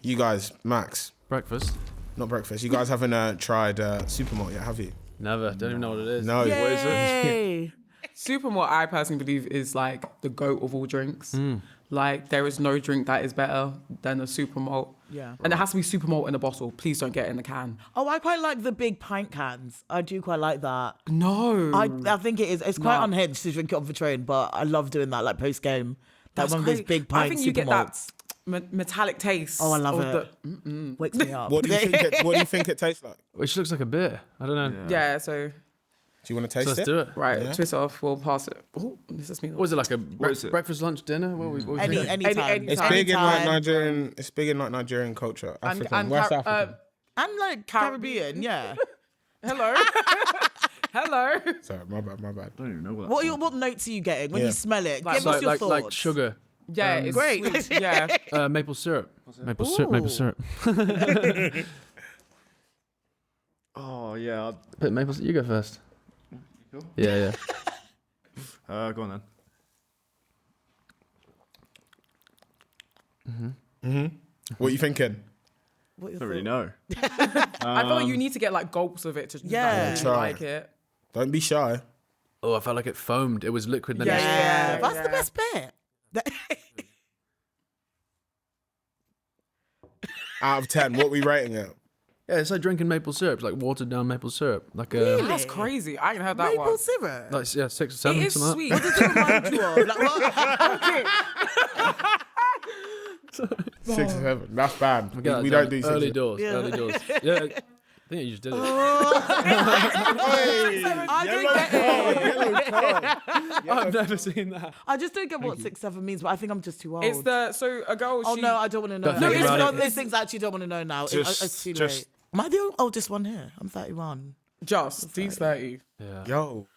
You guys, Max. Breakfast. Not breakfast. You guys haven't tried Supermalt yet, have you? Never. Don't even know what it is. No. Yay. What is it? Supermalt, I personally believe, is like the GOAT of all drinks. Like, there is no drink that is better than a Supermalt. Yeah. And it has to be Supermalt in a bottle. Please don't get it in the can. Oh, I quite like the big pint cans. I do quite like that. No. I think it is. It's quite unhinged to drink it off the train, but I love doing that, like post game. Like one of those big pint I think you get that Supermalts. metallic taste. Oh, I love it. Wakes me up. What do you think it tastes like? Which looks like a beer. I don't know. Yeah, so... Do you want to So taste let's it? do it. Right, Yeah. twist it off. We'll pass it. Oh, this is me. What is it, like a is it? breakfast, lunch, dinner? What we Any time. It's Anytime. big in like Anytime. Nigerian. It's big in like Nigerian culture, African, West African. And like Caribbean, yeah. Hello. Hello. Sorry, my bad. I don't even know what. What notes are you getting when Yeah. you smell it? Like- Give us your thoughts. like sugar. Yeah, it's Great. sweet. Yeah. Maple syrup. Maple syrup. Oh yeah. Bit maple syrup. You go first. Cool. Yeah. Go on What then. are you thinking? What I your don't really thoughts? know. I feel like you need to get like gulps of it to Yeah. really Try. like it. Don't be shy. Oh, I felt like it foamed. It was liquid. Then Yeah, Yeah, that's yeah. the best bit. Out of 10, what are we rating it? Yeah, it's like drinking maple syrup. It's like watered down maple syrup. Like a Really? That's crazy. I ain't heard that Maple one. syrup. like 6 or 7. It is something sweet. Like What does it remind you of? Like, what? 6 or 7. That's bad. that. We don't do 6 early or doors. Yeah. Early doors. Yeah, I think you just did it. I don't get it. Yellow card. I've never seen that. I just don't get what 6, 7 means, but I think I'm just too old. It's so a girl. Oh she, no, I don't want to know. Don't No, think it's about not it. those things I actually don't want to know now. It's too late. Am I the oldest one here? I'm 31. just these 30. Yeah. Yo.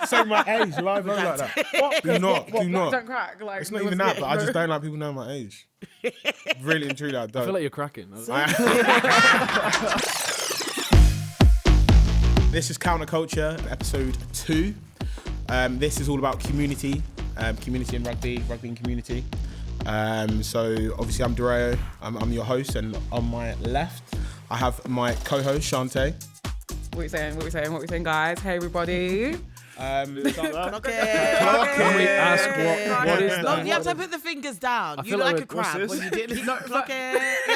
Say my age live like that. Do not. Don't crack. Like It's not even that, but I just don't like people knowing my age. Really and truly, I I don't. feel like you're cracking. This is Counterculture, episode 2. This is all about community in rugby and community. So obviously I'm Doreo, I'm your host, and on my left I have my co-host Shantae. What we saying, guys? Hey, everybody. Can we ask what is No, that? you have to put the fingers down. You feel like like a crab what's when you did. Clock it.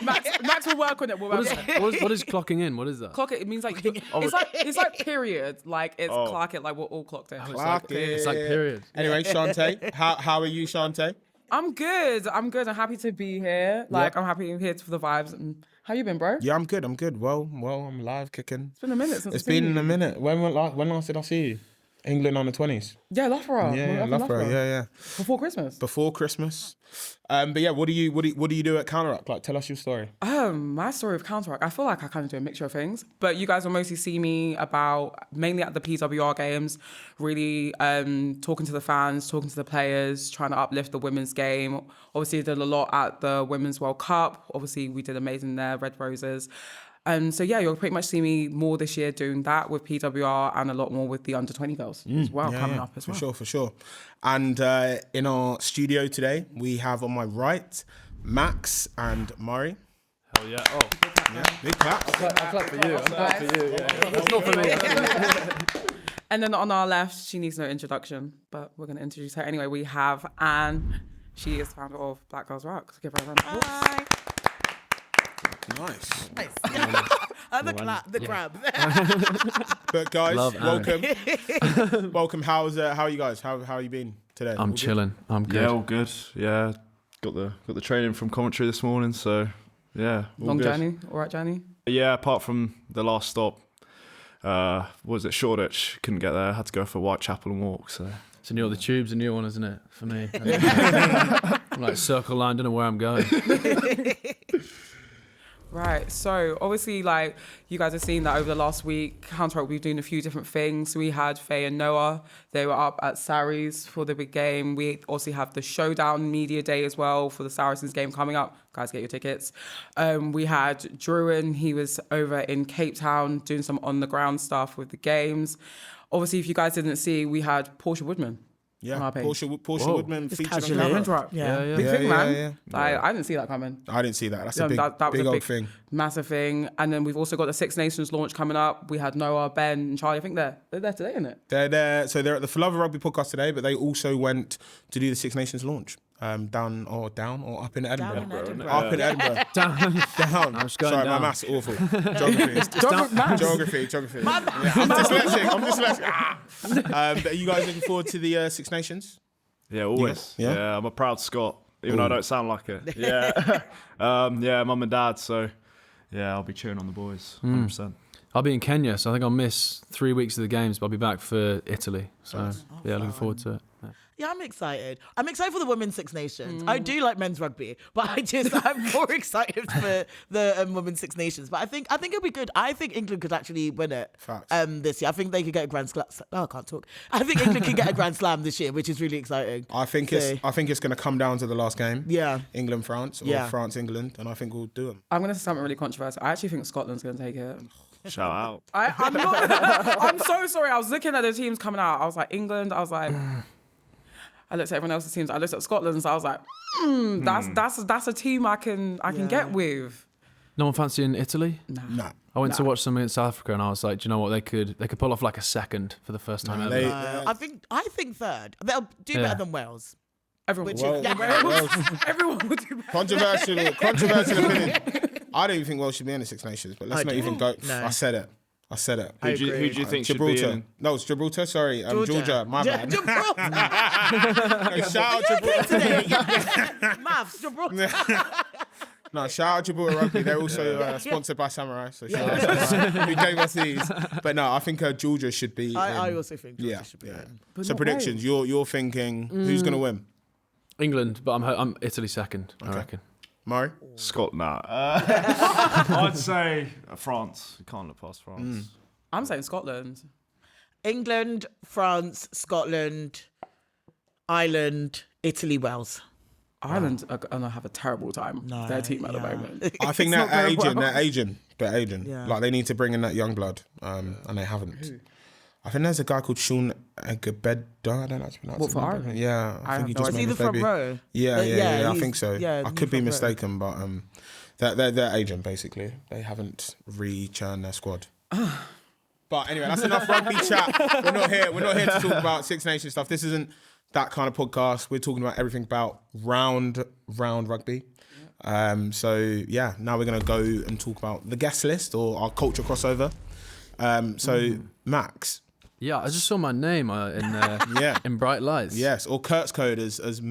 Max will work on it. We'll work on it. What is clocking in? What is that? Clock it. It means like it's like period. Like it's clock it. Like we're all clocked in. Clock it. It's like period. Anyway, Shantae, how are you, Shantae? I'm good. I'm happy to be here. Like I'm happy here for the vibes. And how you been, bro? Yeah, I'm good. Well, I'm live, kicking. It's been a minute since It's been a minute. When last did I see you? England on the 20s. Yeah, Loughborough. Yeah, Loughborough. Yeah. Before Christmas. But yeah, what do you do at Counter-Rock? Like, tell us your story. My story of Counter-Rock, I feel like I kind of do a mixture of things, but you guys will mostly see me mainly at the PWR games, really talking to the fans, talking to the players, trying to uplift the women's game. Obviously, did a lot at the Women's World Cup. Obviously, we did amazing there, Red Roses. So yeah, you'll pretty much see me more this year doing that with PWR and a lot more with the under-20 girls as well coming up as well. For sure. And in our studio today, we have on my right, Max and Murray. Hell yeah. Oh, Big clap. I clap for you. Yeah. That's not for me. And then on our left, she needs no introduction, but we're going to introduce her anyway. We have Anne. She is the founder of Black Girls Ruck. So give her a round of applause. Nice. The crab. But guys, Love welcome. Welcome. How are you guys? How you been today? I'm All chilling. I'm good. Yeah, all good. Yeah, got the training from Coventry this morning, so yeah, all Long good. journey, all right journey? Yeah, apart from the last stop, what was it Shoreditch? Couldn't get there. Had to go for Whitechapel and walk. So So the tube's a new one, isn't it? For me. I'm like circle line, don't know where I'm going. Right, so obviously, like, you guys have seen that over the last week, Counter-Rock, we've been doing a few different things. We had Faye and Noah. They were up at Sarries for the big game. We also have the Showdown Media Day as well for the Saracens game coming up. Guys, get your tickets. We had Druin. He was over in Cape Town doing some on-the-ground stuff with the games. Obviously, if you guys didn't see, we had Portia Woodman. Yeah, on our page. Portia Whoa. Woodman Just featured on casually. cover. Men's Ruck. Yeah. Big Yeah, thing, yeah, man. yeah. I didn't see that coming. I didn't see that. That's Yeah, a big, that was big a old big, thing. massive thing. And then we've also got the Six Nations launch coming up. We had Noah, Ben, and Charlie. I think they're there today, isn't it? They're there. So they're at the For Love of Rugby podcast today, but they also went to do the Six Nations launch. Down or up in Edinburgh. Down in Edinburgh. Up in Edinburgh. down. I'm just going Sorry, my down. maths awful. Geography. Yeah, I'm dyslexic. But are you guys looking forward to the Six Nations? Yeah, always. Yeah? Yeah, I'm a proud Scot, even though I don't sound like it. Yeah. Yeah, mum and dad. So, yeah, I'll be cheering on the boys, 100%. I'll be in Kenya, so I think I'll miss 3 weeks of the games, but I'll be back for Italy. So, yeah, looking forward to it. Yeah, I'm excited. I'm excited for the Women's Six Nations. I do like men's rugby, but I'm more excited for the Women's Six Nations. But I think it'll be good. I think England could actually win it this year. I think they could get a Grand Slam. Oh, I can't talk. I think England could get a Grand Slam this year, which is really exciting. I think it's going to come down to the last game. Yeah. England France or France England, and I think we'll do them. I'm going to say something really controversial. I actually think Scotland's going to take it. Shout out. I'm not. I'm so sorry. I was looking at the teams coming out. I was like, England. I was like, I looked at everyone else's teams. I looked at Scotland. So I was like, that's a team I can get with. No one fancying Italy? Nah. I went to watch something in South Africa, and I was like, do you know what? They could pull off like a second for the first time ever. I think third. They'll do better than Wales. Everyone, Everyone will do better. Controversial opinion. I don't even think Wales should be in the Six Nations, but let's not even go. No. I said it. Who do you think should be Gibraltar. in? No, it's Gibraltar. Sorry, Georgia. My bad. Gibraltar. Shout out Gibraltar. Maths, Gibraltar. No, shout out Gibraltar Rugby. They're also sponsored by Samurai, so shout out Samurai, who gave us these. But no, I think Georgia should be. I also think Georgia should be in. So predictions. You're thinking who's going to win? England, but I'm Italy second, I reckon. Murray? Scotland. I'd say France. You can't look past France. I'm saying Scotland. England, France, Scotland, Ireland, Italy, Wales. Ireland are going to have a terrible time. Their team at the moment. I think they're aging. Yeah. Like they need to bring in that young blood, and they haven't. Who? I think there's a guy called Sean Agabeda. I don't know how to pronounce What, it. for Ireland? Yeah, I think he just Is he made the his front debut. row? Yeah, I think so. Yeah, I he's could be front row. mistaken, but they're aging basically. They haven't re-churned their squad. But anyway, that's enough rugby chat. We're not here to talk about Six Nations stuff. This isn't that kind of podcast. We're talking about everything about round rugby. So yeah, now we're gonna go and talk about the guest list or our culture crossover. Max. Yeah, I just saw my name in bright lights. Yes, or Curtscode as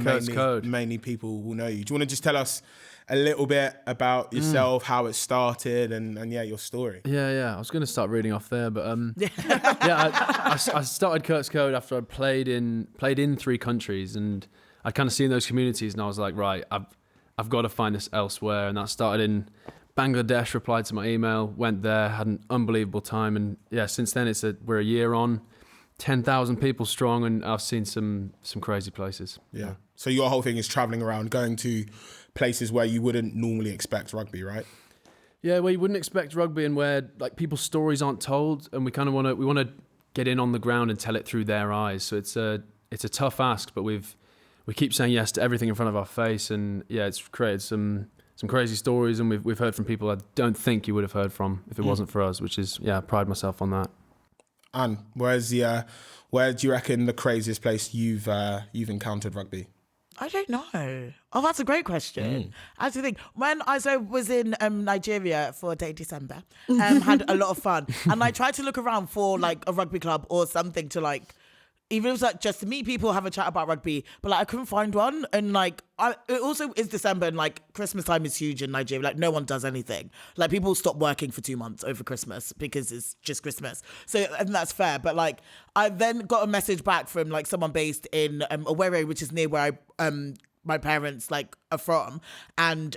mainly people will know you. Do you want to just tell us a little bit about yourself, how it started, and your story? Yeah. I was going to start reading off there, but I started Curtscode after I'd played in 3 countries, and I'd kind of seen those communities, and I was like, right, I've got to find this elsewhere, and that started in Bangladesh. Replied to my email, went there, had an unbelievable time, and yeah, since then we're a year on, 10,000 people strong, and I've seen some crazy places. Yeah. So your whole thing is traveling around, going to places where you wouldn't normally expect rugby, right? Yeah, where you wouldn't expect rugby, and where like people's stories aren't told, and we kind of want to get in on the ground and tell it through their eyes. So it's a tough ask, but we keep saying yes to everything in front of our face, and yeah, it's created some crazy stories, and we've heard from people I don't think you would have heard from if it wasn't for us, which is, I pride myself on that. And where do you reckon the craziest place you've encountered rugby? I don't know. Oh, that's a great question. I actually think when I was in Nigeria for a day December, had a lot of fun, and I tried to look around for like a rugby club or something to like, even if it was like just to meet people, have a chat about rugby, but like I couldn't find one. And like it also is December, and like Christmas time is huge in Nigeria. Like no one does anything. Like people stop working for 2 months over Christmas because it's just Christmas. So and that's fair. But like I then got a message back from like someone based in Owerri, which is near where my parents like are from, and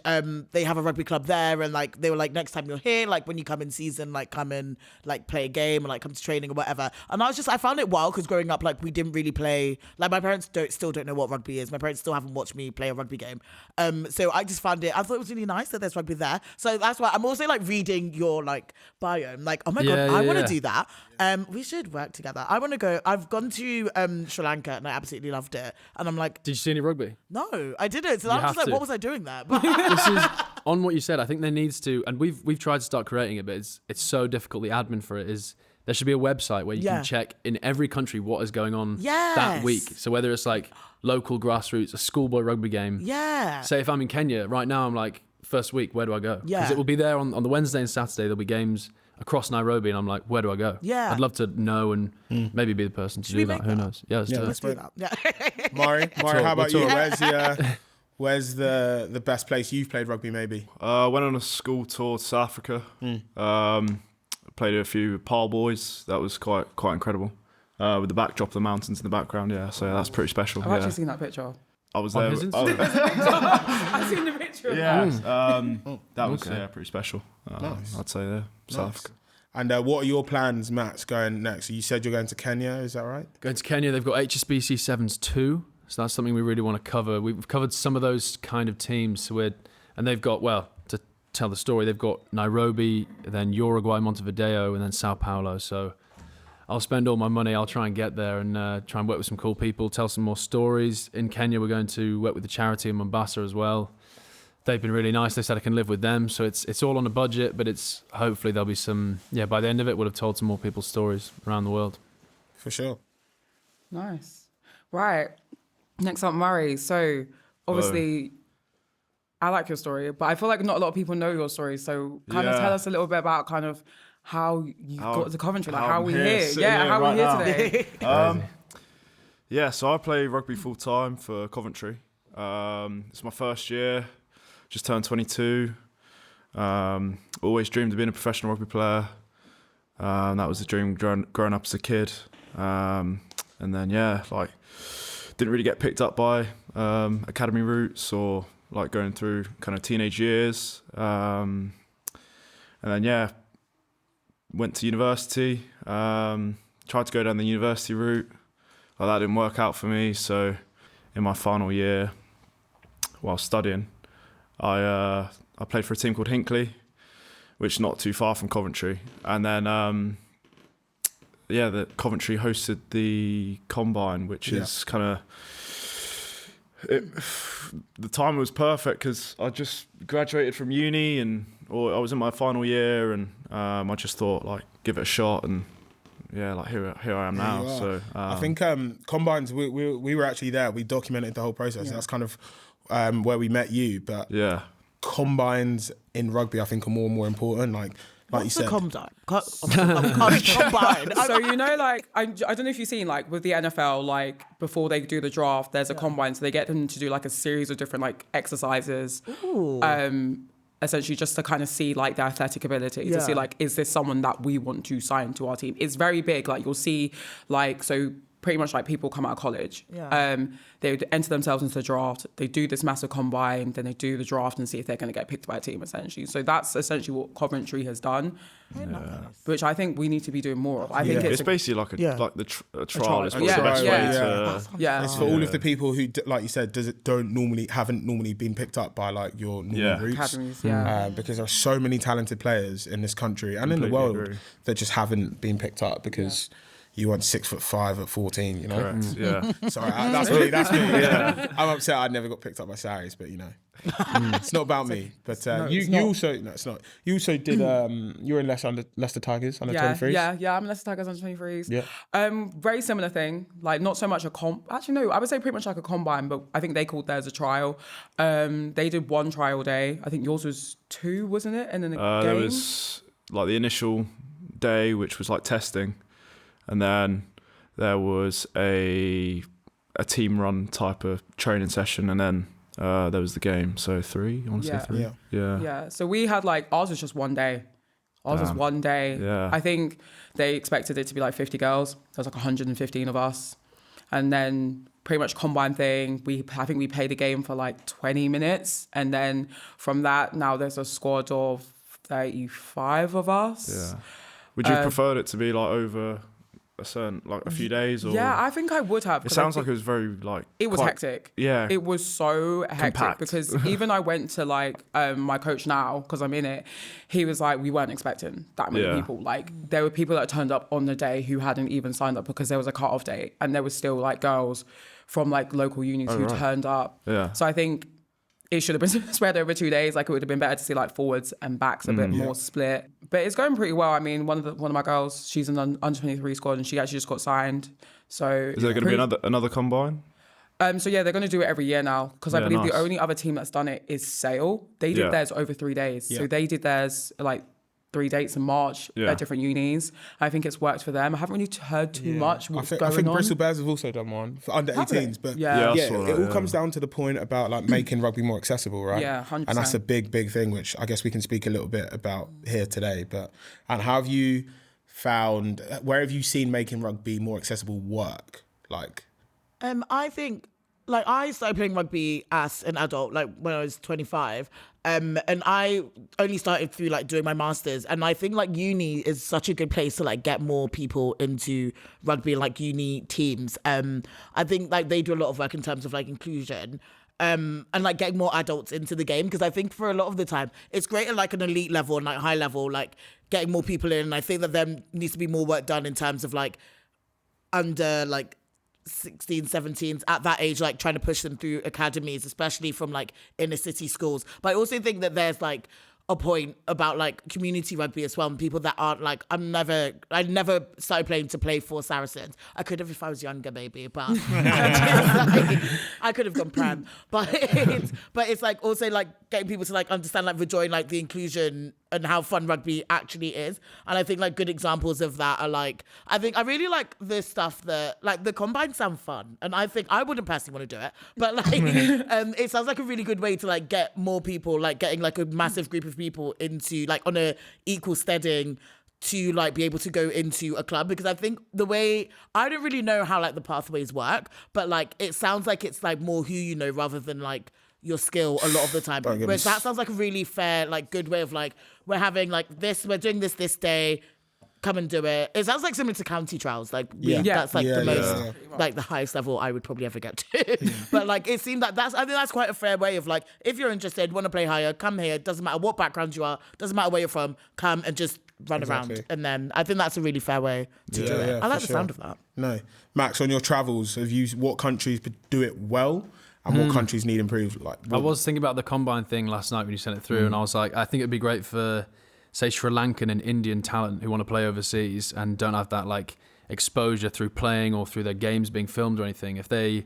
they have a rugby club there, and like they were like, next time you're here, like when you come in season, like come and like play a game or like come to training or whatever. And I found it wild because growing up, like we didn't really play, like my parents still don't know what rugby is. My parents still haven't watched me play a rugby game. So I just found I thought it was really nice that there's rugby there. So that's why I'm also like reading your like bio. I'm like, oh my God, I want to do that. We should work together. I want to go. I've gone to Sri Lanka and I absolutely loved it. And I'm like, Did you see any rugby? no, I didn't. So I was have just like, to. what was I doing there? This is on what you said. I think there needs to, and we've tried to start creating it, but it's so difficult. The admin for it is there should be a website where you can check in every country what is going on that week. So whether it's like local grassroots, a schoolboy rugby game. Yeah. Say if I'm in Kenya right now, I'm like, first week, where do I go? Yeah. Because it will be there on the Wednesday and Saturday. There'll be games across Nairobi, and I'm like, where do I go? Yeah. I'd love to know and maybe be the person to do that. Who knows? Yeah, let's do Let's it. do that. Yeah. Mari, how about We'll you? talk. Where's the best place you've played rugby? Maybe. Went on a school tour to South Africa. Played a few Pile boys. That was quite incredible. With the backdrop of the mountains in the background. Yeah, so that's pretty special. I've actually seen that picture. I was On there. his Instagram? I've seen the picture. Yeah, that was pretty special. Nice. I'd say South Africa. And what are your plans, Matt, going next? You said you're going to Kenya, is that right? Going to Kenya, they've got HSBC 7s too, so that's something we really want to cover. We've covered some of those kind of teams, and they've got, well, to tell the story, they've got Nairobi, then Uruguay, Montevideo, and then Sao Paulo. So I'll spend all my money. I'll try and get there and try and work with some cool people, tell some more stories. In Kenya, we're going to work with the charity in Mombasa as well. They've been really nice. They said I can live with them. So it's all on a budget, but it's hopefully there'll be some, by the end of it, we'll have told some more people's stories around the world. For sure. Nice. Right. Next up, Murray. So obviously, I like your story, but I feel like not a lot of people know your story. So kind of tell us a little bit about kind of how you got to Coventry, like how we here. Yeah, how we here today. So I play rugby full time for Coventry. It's my first year. Just turned 22. Always dreamed of being a professional rugby player. That was a dream growing up as a kid. And then, didn't really get picked up by academy routes or like going through kind of teenage years. And then, went to university. Tried to go down the university route. Well, that didn't work out for me. So in my final year, while studying, I played for a team called Hinckley, which is not too far from Coventry. And then, the Coventry hosted the Combine, which is kind of... The time was perfect because I just graduated from uni or I was in my final year, and I just thought, like, give it a shot, and here I am now. So I think Combines, we were actually there. We documented the whole process. That's kind of where we met you. But Combines in rugby, I think, are more and more important. Like you said, Combine. So like I don't know if you've seen, like with the NFL, like before they do the draft, there's a combine, so they get them to do like a series of different like exercises. Essentially just to kind of see like their athletic ability, to see like, is this someone that we want to sign to our team? It's very big. Like you'll see like, so pretty much like people come out of college, they would enter themselves into the draft, they do this massive combine, then they do the draft and see if they're going to get picked by a team, essentially. So that's essentially what Coventry has done, which I think we need to be doing more of. I think it's basically like a trial is probably the best way to... It's for all of the people who, like you said, haven't normally been picked up by like your normal routes. Academies, because there are so many talented players in this country and in the world that just haven't been picked up because you weren't 6'5" at 14, you know? Correct, yeah. Sorry, that's me. Yeah. I'm upset I never got picked up by Saris, but it's not about me. But you also, no, it's not. You also did, you were in Leicester Tigers under 23s? Yeah, I'm in Leicester Tigers under 23s. Yeah. Very similar thing, like not so much a actually no, I would say pretty much like a combine, but I think they called theirs a trial. They did one trial day. I think yours was 2, wasn't it? And then the game? There was like the initial day, which was like testing. And then there was a team run type of training session, and then there was the game. So 3, I want to say 3. Yeah. So we had like, ours was just one day. Was one day. Yeah. I think they expected it to be like 50 girls. There was like 115 of us. And then pretty much combine thing. I think we played the game for like 20 minutes. And then from that, now there's a squad of 35 of us. Yeah. Would you have preferred it to be like over a certain, like a few days? Or? Yeah, I think I would have. It sounds like it was very like... It was hectic. Yeah. It was so hectic Compact. because even I went to like my coach now, because I'm in it, he was like, we weren't expecting that many people. Like there were people that turned up on the day who hadn't even signed up because there was a cut-off date, and there was still like girls from like local unis who turned up. Yeah. So I think it should have been spread over 2 days. Like it would have been better to see like forwards and backs a bit more split. But it's going pretty well. I mean, one of my girls, she's in the under 23 squad, and she actually just got signed. So is there going to be another combine? So yeah, they're going to do it every year now, because I believe nice. the only other team that's done it is Sale. They did theirs over 3 days. Yeah. So they did theirs like 3 dates in March at different unis. I think it's worked for them. I haven't really heard too much what's going on. I think Bristol Bears have also done one for under 18s, but it all comes down to the point about like making rugby more accessible, right? Yeah, 100%. And that's a big thing, which I guess we can speak a little bit about here today. And how have you found? Where have you seen making rugby more accessible work? Like, I think, like, I started playing rugby as an adult, like when I was 25. And I only started through like doing my masters. And I think like uni is such a good place to like get more people into rugby, like uni teams. I think like they do a lot of work in terms of like inclusion. And like getting more adults into the game, because I think for a lot of the time it's great at like an elite level and like high level, like getting more people in. And I think that there needs to be more work done in terms of like under like 16, 17s at that age, like trying to push them through academies, especially from like inner city schools. But I also think that there's like a point about like community rugby as well, and people that aren't like, I never started playing to play for Saracens. I could have if I was younger maybe, but I could have gone Prem. But it's like also like getting people to like understand, like enjoying like the inclusion and how fun rugby actually is. And I think like good examples of that are like, I think I really like this stuff that like the combines sound fun, and I think I wouldn't personally want to do it, but like it sounds like a really good way to like get more people, like getting like a massive group of people into like on a equal steading to like be able to go into a club. Because I think the way, I don't really know how like the pathways work, but like it sounds like it's like more who you know rather than like your skill a lot of the time. Whereas that sounds like a really fair, like good way of like, we're having like this, we're doing this day, come and do it. It sounds like similar to county trials. Like that's like the most, like the highest level I would probably ever get to. But like it seemed that I think that's quite a fair way of like, if you're interested, want to play higher, come here. Doesn't matter what background you are, doesn't matter where you're from, come and just run around. And then I think that's a really fair way to do it. I like the sound of that. No, Max, on your travels, have you, what countries do it well? And what countries need improved? Like, I was thinking about the combine thing last night when you sent it through, and I was like, I think it'd be great for, say, Sri Lankan and Indian talent who want to play overseas and don't have that like exposure through playing or through their games being filmed or anything. If they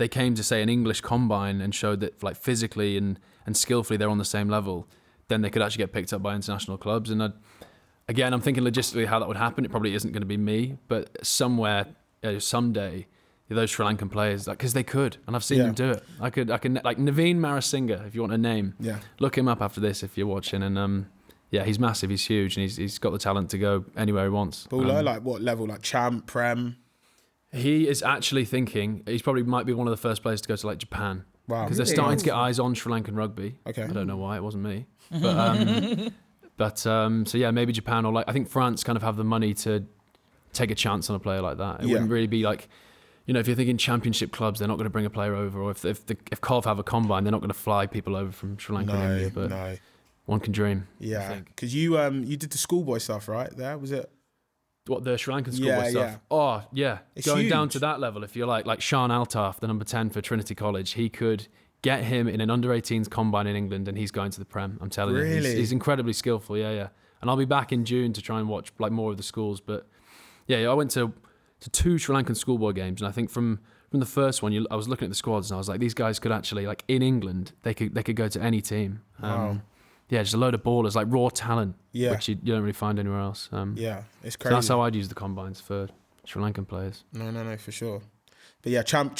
came to, say, an English combine and showed that like physically and skillfully they're on the same level, then they could actually get picked up by international clubs. And again, I'm thinking logistically how that would happen. It probably isn't going to be me, but somewhere, someday, those Sri Lankan players, like, because they could, and I've seen them do it. I could like Naveen Marasinga, if you want a name. Yeah. Look him up after this if you're watching, and he's massive, he's huge, and he's got the talent to go anywhere he wants. Baller, like what level? Like champ, prem? He is actually thinking he's probably might be one of the first players to go to like Japan. Wow. Because they're starting to get eyes on Sri Lankan rugby. Okay. I don't know why, it wasn't me. But so yeah, maybe Japan, or like I think France kind of have the money to take a chance on a player like that. It wouldn't really be like, you know, if you're thinking championship clubs, they're not going to bring a player over, or if Cov have a combine, they're not going to fly people over from Sri Lanka and India. But one can dream. Yeah, because you did the schoolboy stuff, right? There was it. What, the Sri Lankan schoolboy stuff? Yeah. Oh yeah, it's going huge. Down to that level. If you're like Sean Altaf, the number 10 for Trinity College, he could get him in an under-18s combine in England, and he's going to the Prem. I'm telling you, he's incredibly skillful. Yeah. And I'll be back in June to try and watch like more of the schools. But yeah, I went to 2 Sri Lankan schoolboy games, and I think from the first one, I was looking at the squads, and I was like, these guys could actually, like in England, they could go to any team. Wow. Yeah, just a load of ballers, like raw talent, which you don't really find anywhere else. It's crazy. So that's how I'd use the combines for Sri Lankan players. No, for sure. But yeah, champ,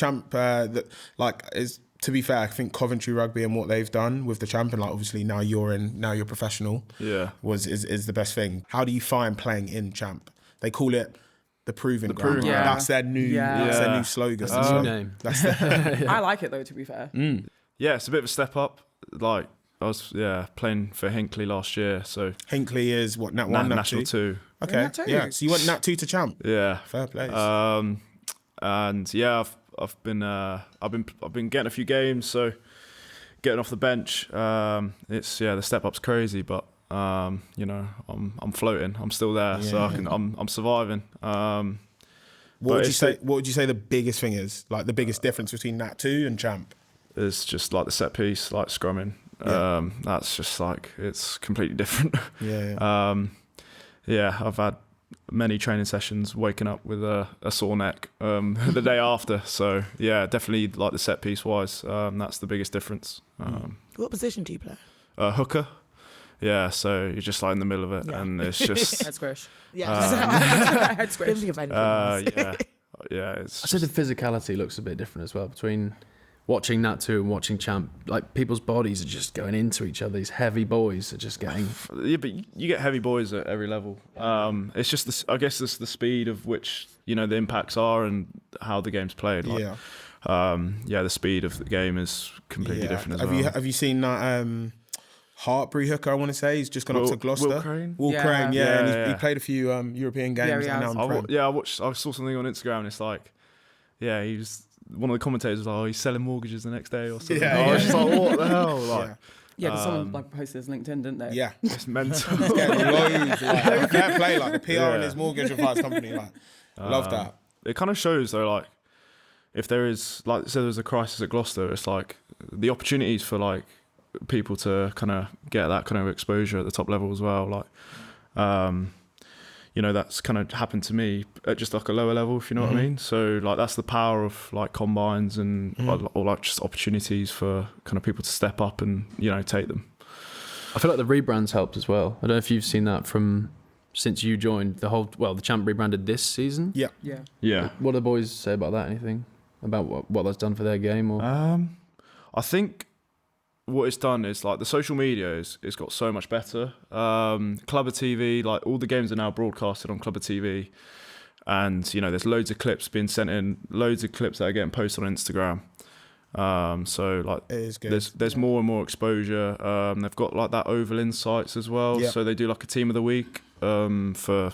is, to be fair, I think Coventry Rugby and what they've done with the champ, and like obviously now you're professional. Yeah, is the best thing. How do you find playing in champ? They call it the proving ground. proving ground. That's their new. That's their new slogan. That's the new name. That's the, I like it though, to be fair. Yeah, it's a bit of a step up. Like I was playing for Hinckley last year, so Hinckley is what Nat 1, Nat National 2. Okay, Nat 2. yeah. So you went Nat 2 to champ. Yeah. Fair play. And yeah, I've been getting a few games, so getting off the bench. It's the step up's crazy, but I'm floating. I'm still there, so I'm surviving. What would you say? What would you say the biggest thing is? Like the biggest difference between Nat 2 and champ? It's just like the set piece, like scrumming. Yeah. That's just like it's completely different. Yeah. I've had many training sessions waking up with a sore neck the day after. So yeah, definitely like the set piece wise, that's the biggest difference. What position do you play? Hooker. Yeah, so you're just like in the middle of it, and it's just Head squish. Yeah. Head squish. Think of anything else. yeah. It's I said the physicality looks a bit different as well between watching Nat 2 and watching Champ. Like people's bodies are just going into each other. These heavy boys are just getting. Yeah, but you get heavy boys at every level. It's just I guess it's the speed of which the impacts are and how the game's played. Like, the speed of the game is completely different as well. Have you seen that Hartbury hooker? I want to say he's just gone up to Gloucester. Will Crane? Will Crane, Yeah, and he yeah. played a few European games. he and has. now in Prem. I saw something on Instagram, and it's like, he was one of the commentators was like, "Oh, he's selling mortgages the next day or something." Yeah, I was just like, "What the hell?" Like, Yeah, because someone like posted his LinkedIn, didn't they? Yeah. it's mental. He's getting loads. Like, fair play, like the PR in his mortgage advice company. Like, love that. It kind of shows though, like, if there is, like, say there's a crisis at Gloucester, it's like the opportunities for like people to kind of get that kind of exposure at the top level as well. Like, that's kind of happened to me at just like a lower level, if you know what I mean. So like that's the power of like combines and or like just opportunities for kind of people to step up and take them. I feel like the rebrand's helped as well. I don't know if you've seen that from since you joined. The Champ rebranded this season. Yeah. Yeah. What do the boys say about that? Anything about what that's done for their game? Or I think what it's done is like the social media it's got so much better. Clubber TV, like all the games are now broadcasted on Clubber TV, and there's loads of clips being sent in, loads of clips that are getting posted on Instagram. So like It is good. there's more and more exposure. They've got like that Oval Insights as well. Yeah. So they do like a team of the week for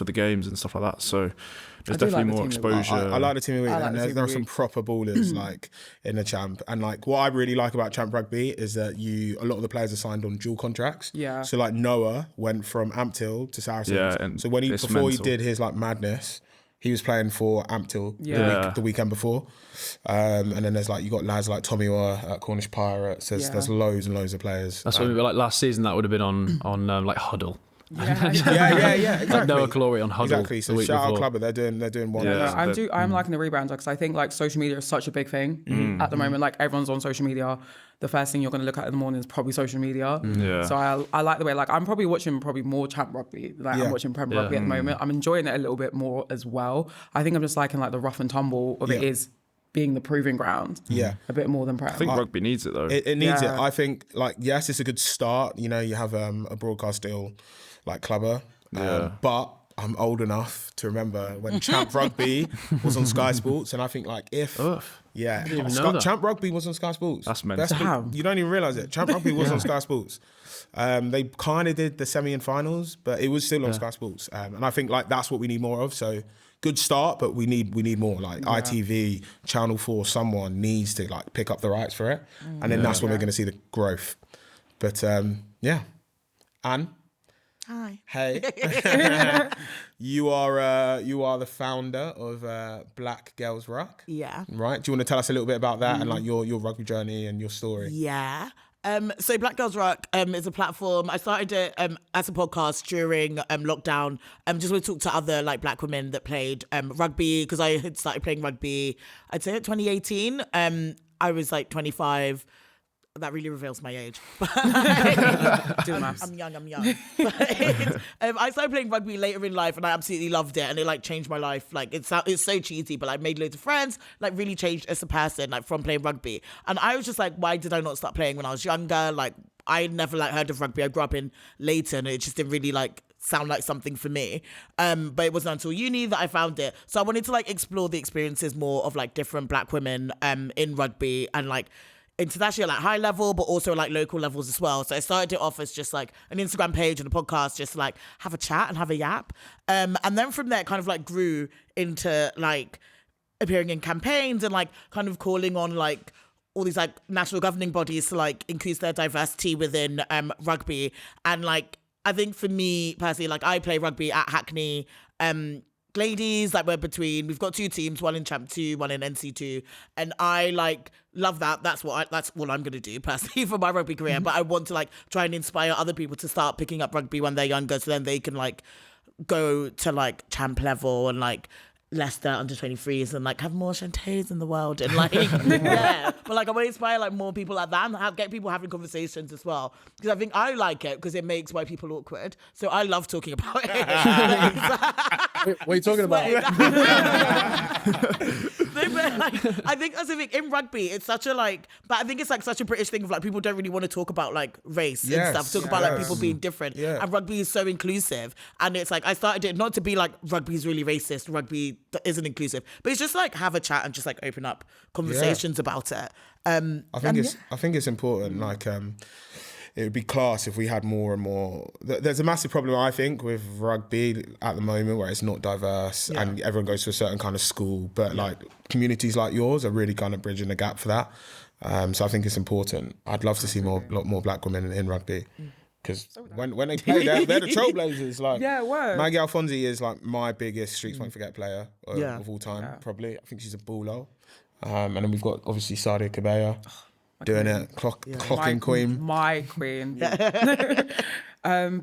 the games and stuff like that. So there's I do definitely like the more team of the week. exposure. I like the team of the week, I like and the team there of are the some week. proper ballers like in the champ. And like what I really like about champ rugby is that a lot of the players are signed on dual contracts. Yeah. So like Noah went from Amptill to Saracens. Yeah, and so when it's before he mental. did his like madness, he was playing for Amptill the weekend before. And then there's like you got lads like Tommy Orr at Cornish Pirates. There's loads and loads of players. that's what like last season that would have been on like Huddle. Yeah. yeah, exactly. Like Noah Calori on Huddle. Exactly. So the week shout out before. Clubber. They're doing one. Yeah. I'm liking the rebrand because I think like social media is such a big thing at the moment. Like everyone's on social media. The first thing you're going to look at in the morning is probably social media. Yeah. So I like the way like I'm probably watching more champ rugby than I'm watching Prem rugby at the moment. I'm enjoying it a little bit more as well. I think I'm just liking like the rough and tumble of it is being the proving ground. Yeah. A bit more than Prem. I think rugby needs it though. It needs it. Yeah. I think like yes, it's a good start. You have a broadcast deal like Clubber, but I'm old enough to remember when Champ Rugby was on Sky Sports, and I think like even know that. Champ Rugby was on Sky Sports. That's mental. You don't even realise it. Champ Rugby was on Sky Sports. They kind of did the semi and finals, but it was still on Sky Sports, and I think like that's what we need more of. So good start, but we need more. Like ITV, Channel 4, someone needs to like pick up the rights for it, and then that's when we're going to see the growth. But Anne. Hi. Hey, you are the founder of Black Girls Ruck, Yeah. right? Do you want to tell us a little bit about that and like your rugby journey and your story? Yeah. So Black Girls Ruck is a platform. I started it as a podcast during lockdown. Just want to talk to other like black women that played rugby, because I had started playing rugby, I'd say 2018. I was like 25. That really reveals my age. Do the maths. I'm young. But I started playing rugby later in life, and I absolutely loved it, and it like changed my life. Like it's so cheesy, but I made loads of friends, like really changed as a person, like from playing rugby. And I was just like, why did I not start playing when I was younger? Like I never like heard of rugby. I grew up in Leighton, and it just didn't really like sound like something for me. But it wasn't until uni that I found it. So I wanted to like explore the experiences more of like different Black women in rugby, and like international, like high level, but also like local levels as well. So I started it off as just like an Instagram page and a podcast, just to, like have a chat and have a yap. And then from there it kind of like grew into like appearing in campaigns and like kind of calling on like all these like national governing bodies to like increase their diversity within rugby. And like, I think for me personally, like I play rugby at Hackney, ladies, like we've got 2 teams, one in Champ 2, one in NC2, and I like love that. That's what I'm gonna do personally for my rugby career. But I want to like try and inspire other people to start picking up rugby when they're younger, so then they can like go to like Champ level and like Leicester under 23s and like have more Shantays in the world, and like yeah, but like I want to inspire like more people like that and get people having conversations as well, because I think I like it because it makes white people awkward, so I love talking about it. Wait, what are you talking about? No, but like, I think that's the thing in rugby, it's such a like, but I think it's like such a British thing of like people don't really want to talk about like race and stuff, talk about like people being different, and rugby is so inclusive, and it's like I started it not to be like rugby is really racist, rugby isn't inclusive, but it's just like have a chat and just like open up conversations about it. I think it's important. Like, it would be class if we had more and more. There's a massive problem, I think, with rugby at the moment where it's not diverse and everyone goes to a certain kind of school. But like communities like yours are really kind of bridging the gap for that. So I think it's important. I'd love to see a lot more Black women in rugby. Because when they play, they're the trailblazers. Like, Maggie Alfonsi is like my biggest Streets Won't Forget player of all time, probably. I think she's a baller. And then we've got obviously Sadia Kabaya doing it, clocking queen. My queen. But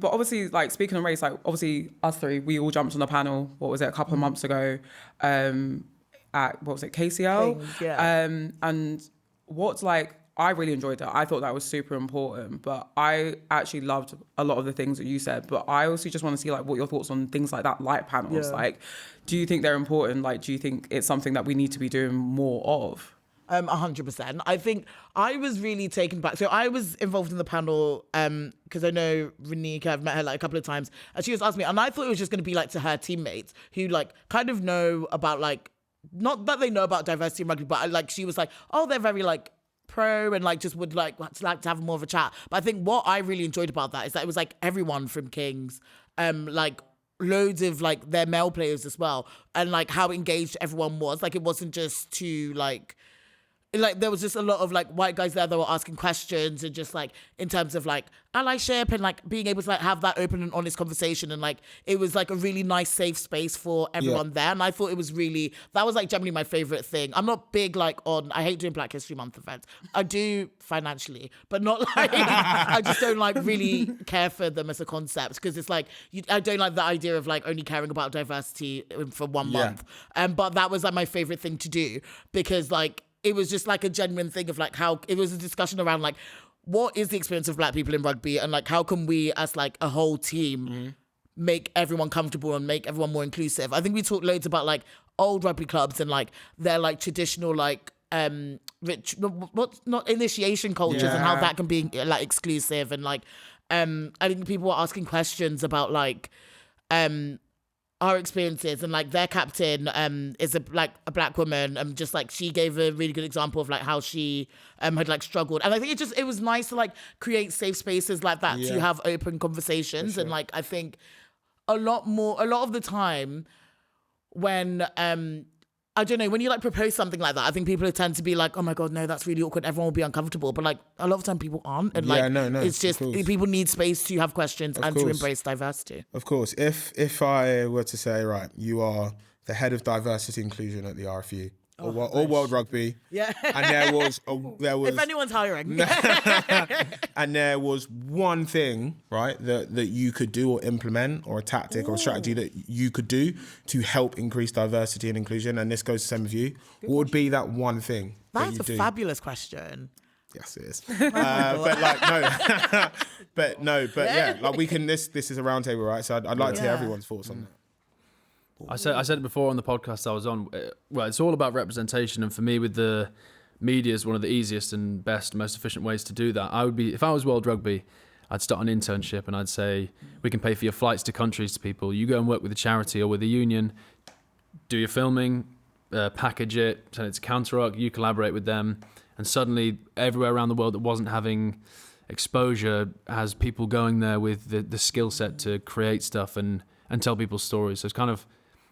obviously, like speaking of race, like obviously us 3, we all jumped on a panel. What was it, a couple of months ago? At what was it, KCL? And what's like. I really enjoyed it. I thought that was super important, but I actually loved a lot of the things that you said. But I also just want to see like what your thoughts on things like that, like panels. Like, do you think they're important? Like, do you think it's something that we need to be doing more of? 100%. I think I was really taken back. So I was involved in the panel because I know Renika, I've met her like a couple of times, and she was asking me, and I thought it was just going to be like to her teammates who like kind of know about like, not that they know about diversity in rugby, but like she was like, oh, they're very like pro and like just would like to have more of a chat. But I think what I really enjoyed about that is that it was like everyone from Kings, like loads of like their male players as well, and like how engaged everyone was. Like it wasn't just to like there was just a lot of like white guys there that were asking questions, and just like in terms of like allyship and like being able to like have that open and honest conversation, and like it was like a really nice safe space for everyone there. And I thought it was really, that was like generally my favorite thing. I'm not big like on, I hate doing Black History Month events. I do financially, but not like I just don't like really care for them as a concept, because it's like I don't like the idea of like only caring about diversity for 1 month. But that was like my favorite thing to do, because like it was just like a genuine thing of like how it was a discussion around like what is the experience of Black people in rugby, and like how can we as like a whole team make everyone comfortable and make everyone more inclusive. I think we talked loads about like old rugby clubs and like their like traditional like rich not initiation cultures and how that can be like exclusive, and like I think people were asking questions about like our experiences, and like their captain is a Black woman, and just like she gave a really good example of like how she had like struggled. And I think it was nice to like create safe spaces like that to have open conversations. And like I think a lot of the time when I don't know, when you like propose something like that, I think people tend to be like, oh my God, no, that's really awkward, everyone will be uncomfortable. But like a lot of time people aren't. And like it's just people need space to have questions and to embrace diversity. Of course. If I were to say, right, you are the head of diversity inclusion at the RFU or World Rugby. Yeah. And there was if anyone's hiring. And there was one thing, right, that you could do or implement, or a tactic or a strategy that you could do to help increase diversity and inclusion, and this goes to some of you, what would be that one thing? That's a fabulous question. Yes, it is. But yeah, like we can, this is a round table, right? So I'd like to hear everyone's thoughts on that. I said it before on the podcast I was on. Well, it's all about representation, and for me, with the media is one of the easiest and best, most efficient ways to do that. If I was World Rugby, I'd start an internship and I'd say, we can pay for your flights to countries to people. You go and work with a charity or with a union, do your filming, package it, send it to Counter-Rock, you collaborate with them. And suddenly everywhere around the world that wasn't having exposure has people going there with the skill set to create stuff and tell people's stories. So it's kind of,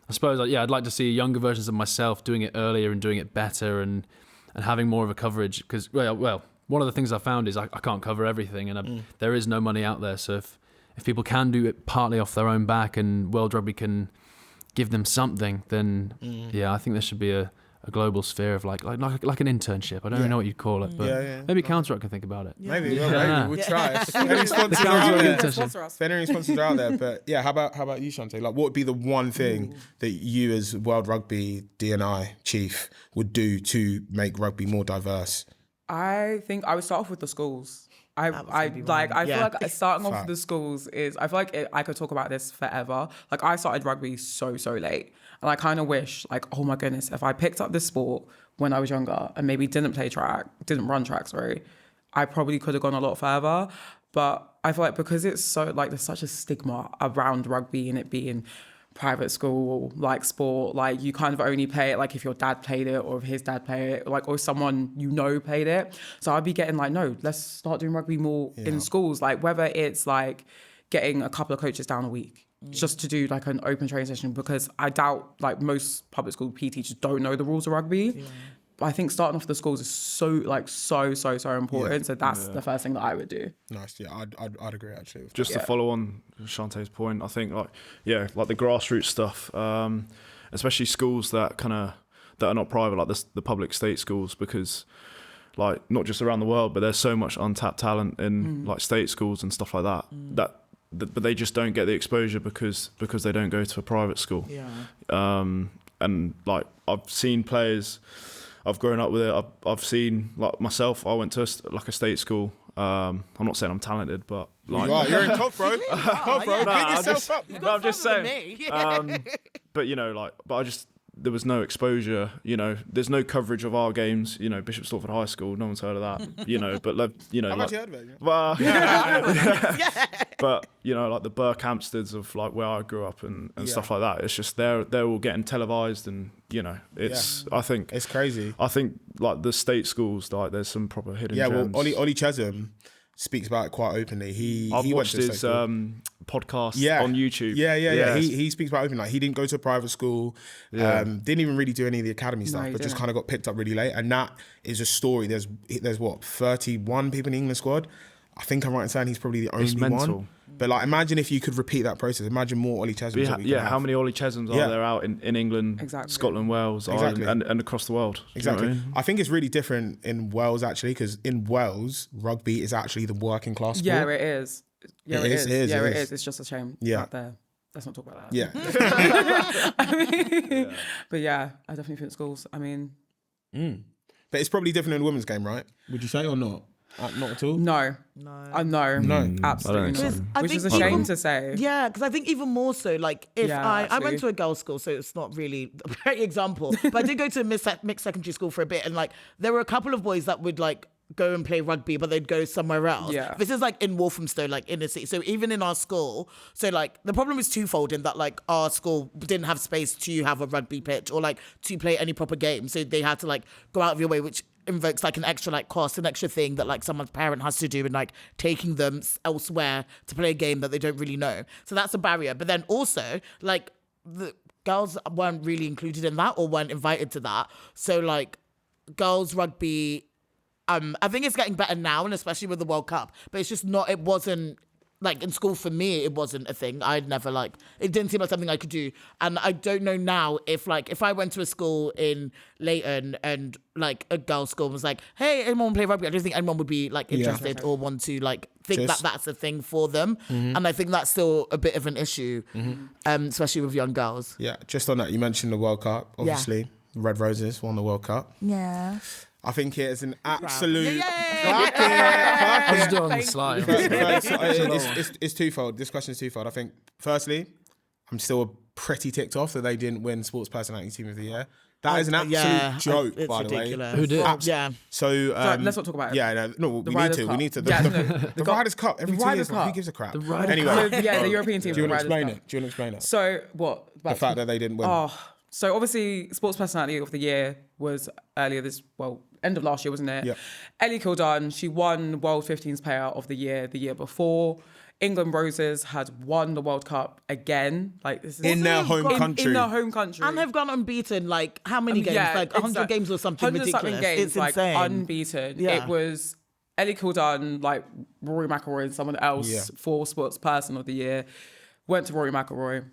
I suppose, I'd like to see younger versions of myself doing it earlier and doing it better and having more of a coverage. Because, well, one of the things I found is I can't cover everything and there is no money out there. So if people can do it partly off their own back and World Rugby can give them something, then I think there should be a global sphere of like an internship. I don't really know what you call it, but maybe Counter-Rock can think about it. Maybe we'll try. If any sponsors are out there, if any sponsors are out there, but how about you, Shantae? Like, what would be the one thing that you as World Rugby D&I chief would do to make rugby more diverse? I think I would start off with the schools. I feel like starting off with the schools is, I feel like I could talk about this forever. Like, I started rugby so late. And I kind of wish, like, oh my goodness, if I picked up this sport when I was younger and maybe didn't run track, I probably could have gone a lot further. But I feel like because it's so, like, there's such a stigma around rugby and it being private school, like, sport, like, you kind of only play it, like, if your dad played it or if his dad played it, like, or someone played it. So I'd be getting like, no, let's start doing rugby more in schools, like, whether it's, like, getting a couple of coaches down a week just to do, like, an open training session, because I doubt, like, most public school PE teachers don't know the rules of rugby. Yeah. But I think starting off the schools is so important. Yeah. So that's the first thing that I would do. Nice. Yeah, I'd agree, actually. Just to follow on Shantae's point, I think, like the grassroots stuff, especially schools that are not private, like the public state schools, because, like, not just around the world, but there's so much untapped talent in like state schools and stuff like that. But they just don't get the exposure because they don't go to a private school. Yeah. And, like, I've seen players. I've grown up with it. I've seen, like, myself. I went to a state school. I'm not saying I'm talented, but, like, you're in top, bro. Top, bro. Pick yourself up. I'm just saying. But there was no exposure. There's no coverage of our games. Bishop Stortford High School. No one's heard of that. But I've actually heard of it. Well, but like the Berkhamsteds of, like, where I grew up and stuff like that. It's just they're all getting televised, and it's I think it's crazy. I think, like, the state schools, like, there's some proper hidden gems. Well, Ollie Chesham speaks about it quite openly. I've watched his podcast on YouTube. Yeah. He speaks about it openly. Like, he didn't go to a private school. Didn't even really do any of the academy stuff, but just kind of got picked up really late. And that is a story. There's what, 31 people in the England squad. I think I'm right in saying he's probably the only one. But, like, imagine if you could repeat that process. Imagine more Ollie Cheshams. How many Ollie Cheshams are there out in England, Scotland, Wales, Ireland, and across the world? Exactly. You know what I mean? I think it's really different in Wales, actually, because in Wales, rugby is actually the working class sport. Yeah, it is. It is. It's just a shame out there. Let's not talk about that. Yeah. But yeah, I definitely think schools. I mean, but it's probably different in the women's game, right? Would you say, or not? Not at all? No. No. Absolutely not. Which is a shame to say. Yeah, because I think even more so, like, if I went to a girls' school, so it's not really a great example, but I did go to a mixed secondary school for a bit, and, like, there were a couple of boys that would, like, go and play rugby, but they'd go somewhere else. Yeah. This is, like, in Walthamstow, like, inner city. So even in our school, so, like, the problem is twofold in that, like, our school didn't have space to have a rugby pitch or, like, to play any proper game. So they had to, like, go out of your way, which invokes, like, an extra, like, cost, an extra thing that, like, someone's parent has to do, and, like, taking them elsewhere to play a game that they don't really know. So that's a barrier. But then also, like, the girls weren't really included in that or weren't invited to that. So, like, girls rugby, I think it's getting better now, and especially with the World Cup, but it's just not, it wasn't, like, in school for me, it wasn't a thing. I'd never, like, it didn't seem like something I could do. And I don't know now if, like, if I went to a school in Leighton and, like, a girls' school was like, hey, anyone want to play rugby? I don't think anyone would be, like, interested or want to, like, think that that's a thing for them. And I think that's still a bit of an issue, especially with young girls. Yeah, just on that, you mentioned the World Cup, obviously. Red Roses won the World Cup. Yeah. I think it is an absolute... I was doing on the slide. It's twofold. This question is twofold. I think, firstly, I'm still pretty ticked off that they didn't win Sports Personality Team of the Year. That is an absolute Yeah, joke, it's by ridiculous. the way. Who did? Yeah. So let's not talk about it. Yeah, no, we need Riders to. Cup. We need to. Yeah, no, The Riders Cup every 2 Riders years. Cup. Who gives a crap? The Riders Anyway, The European team. do you want to the Riders explain Cup. it? Do you want to explain it? So what? The fact that they didn't win. So obviously, Sports Personality of the Year was end of last year, wasn't it? Yeah. Ellie Kildun, she won World 15s Player of the Year before. England Roses had won the World Cup again. Like this is In their home country. In their home country. And they've gone unbeaten, like, how many games? Like 100 games or something 100 ridiculous. something games, It's like, insane. unbeaten. Yeah. It was Ellie Kildun, like Rory McIlroy and someone else for Sports Person of the Year. Went to Rory McIlroy,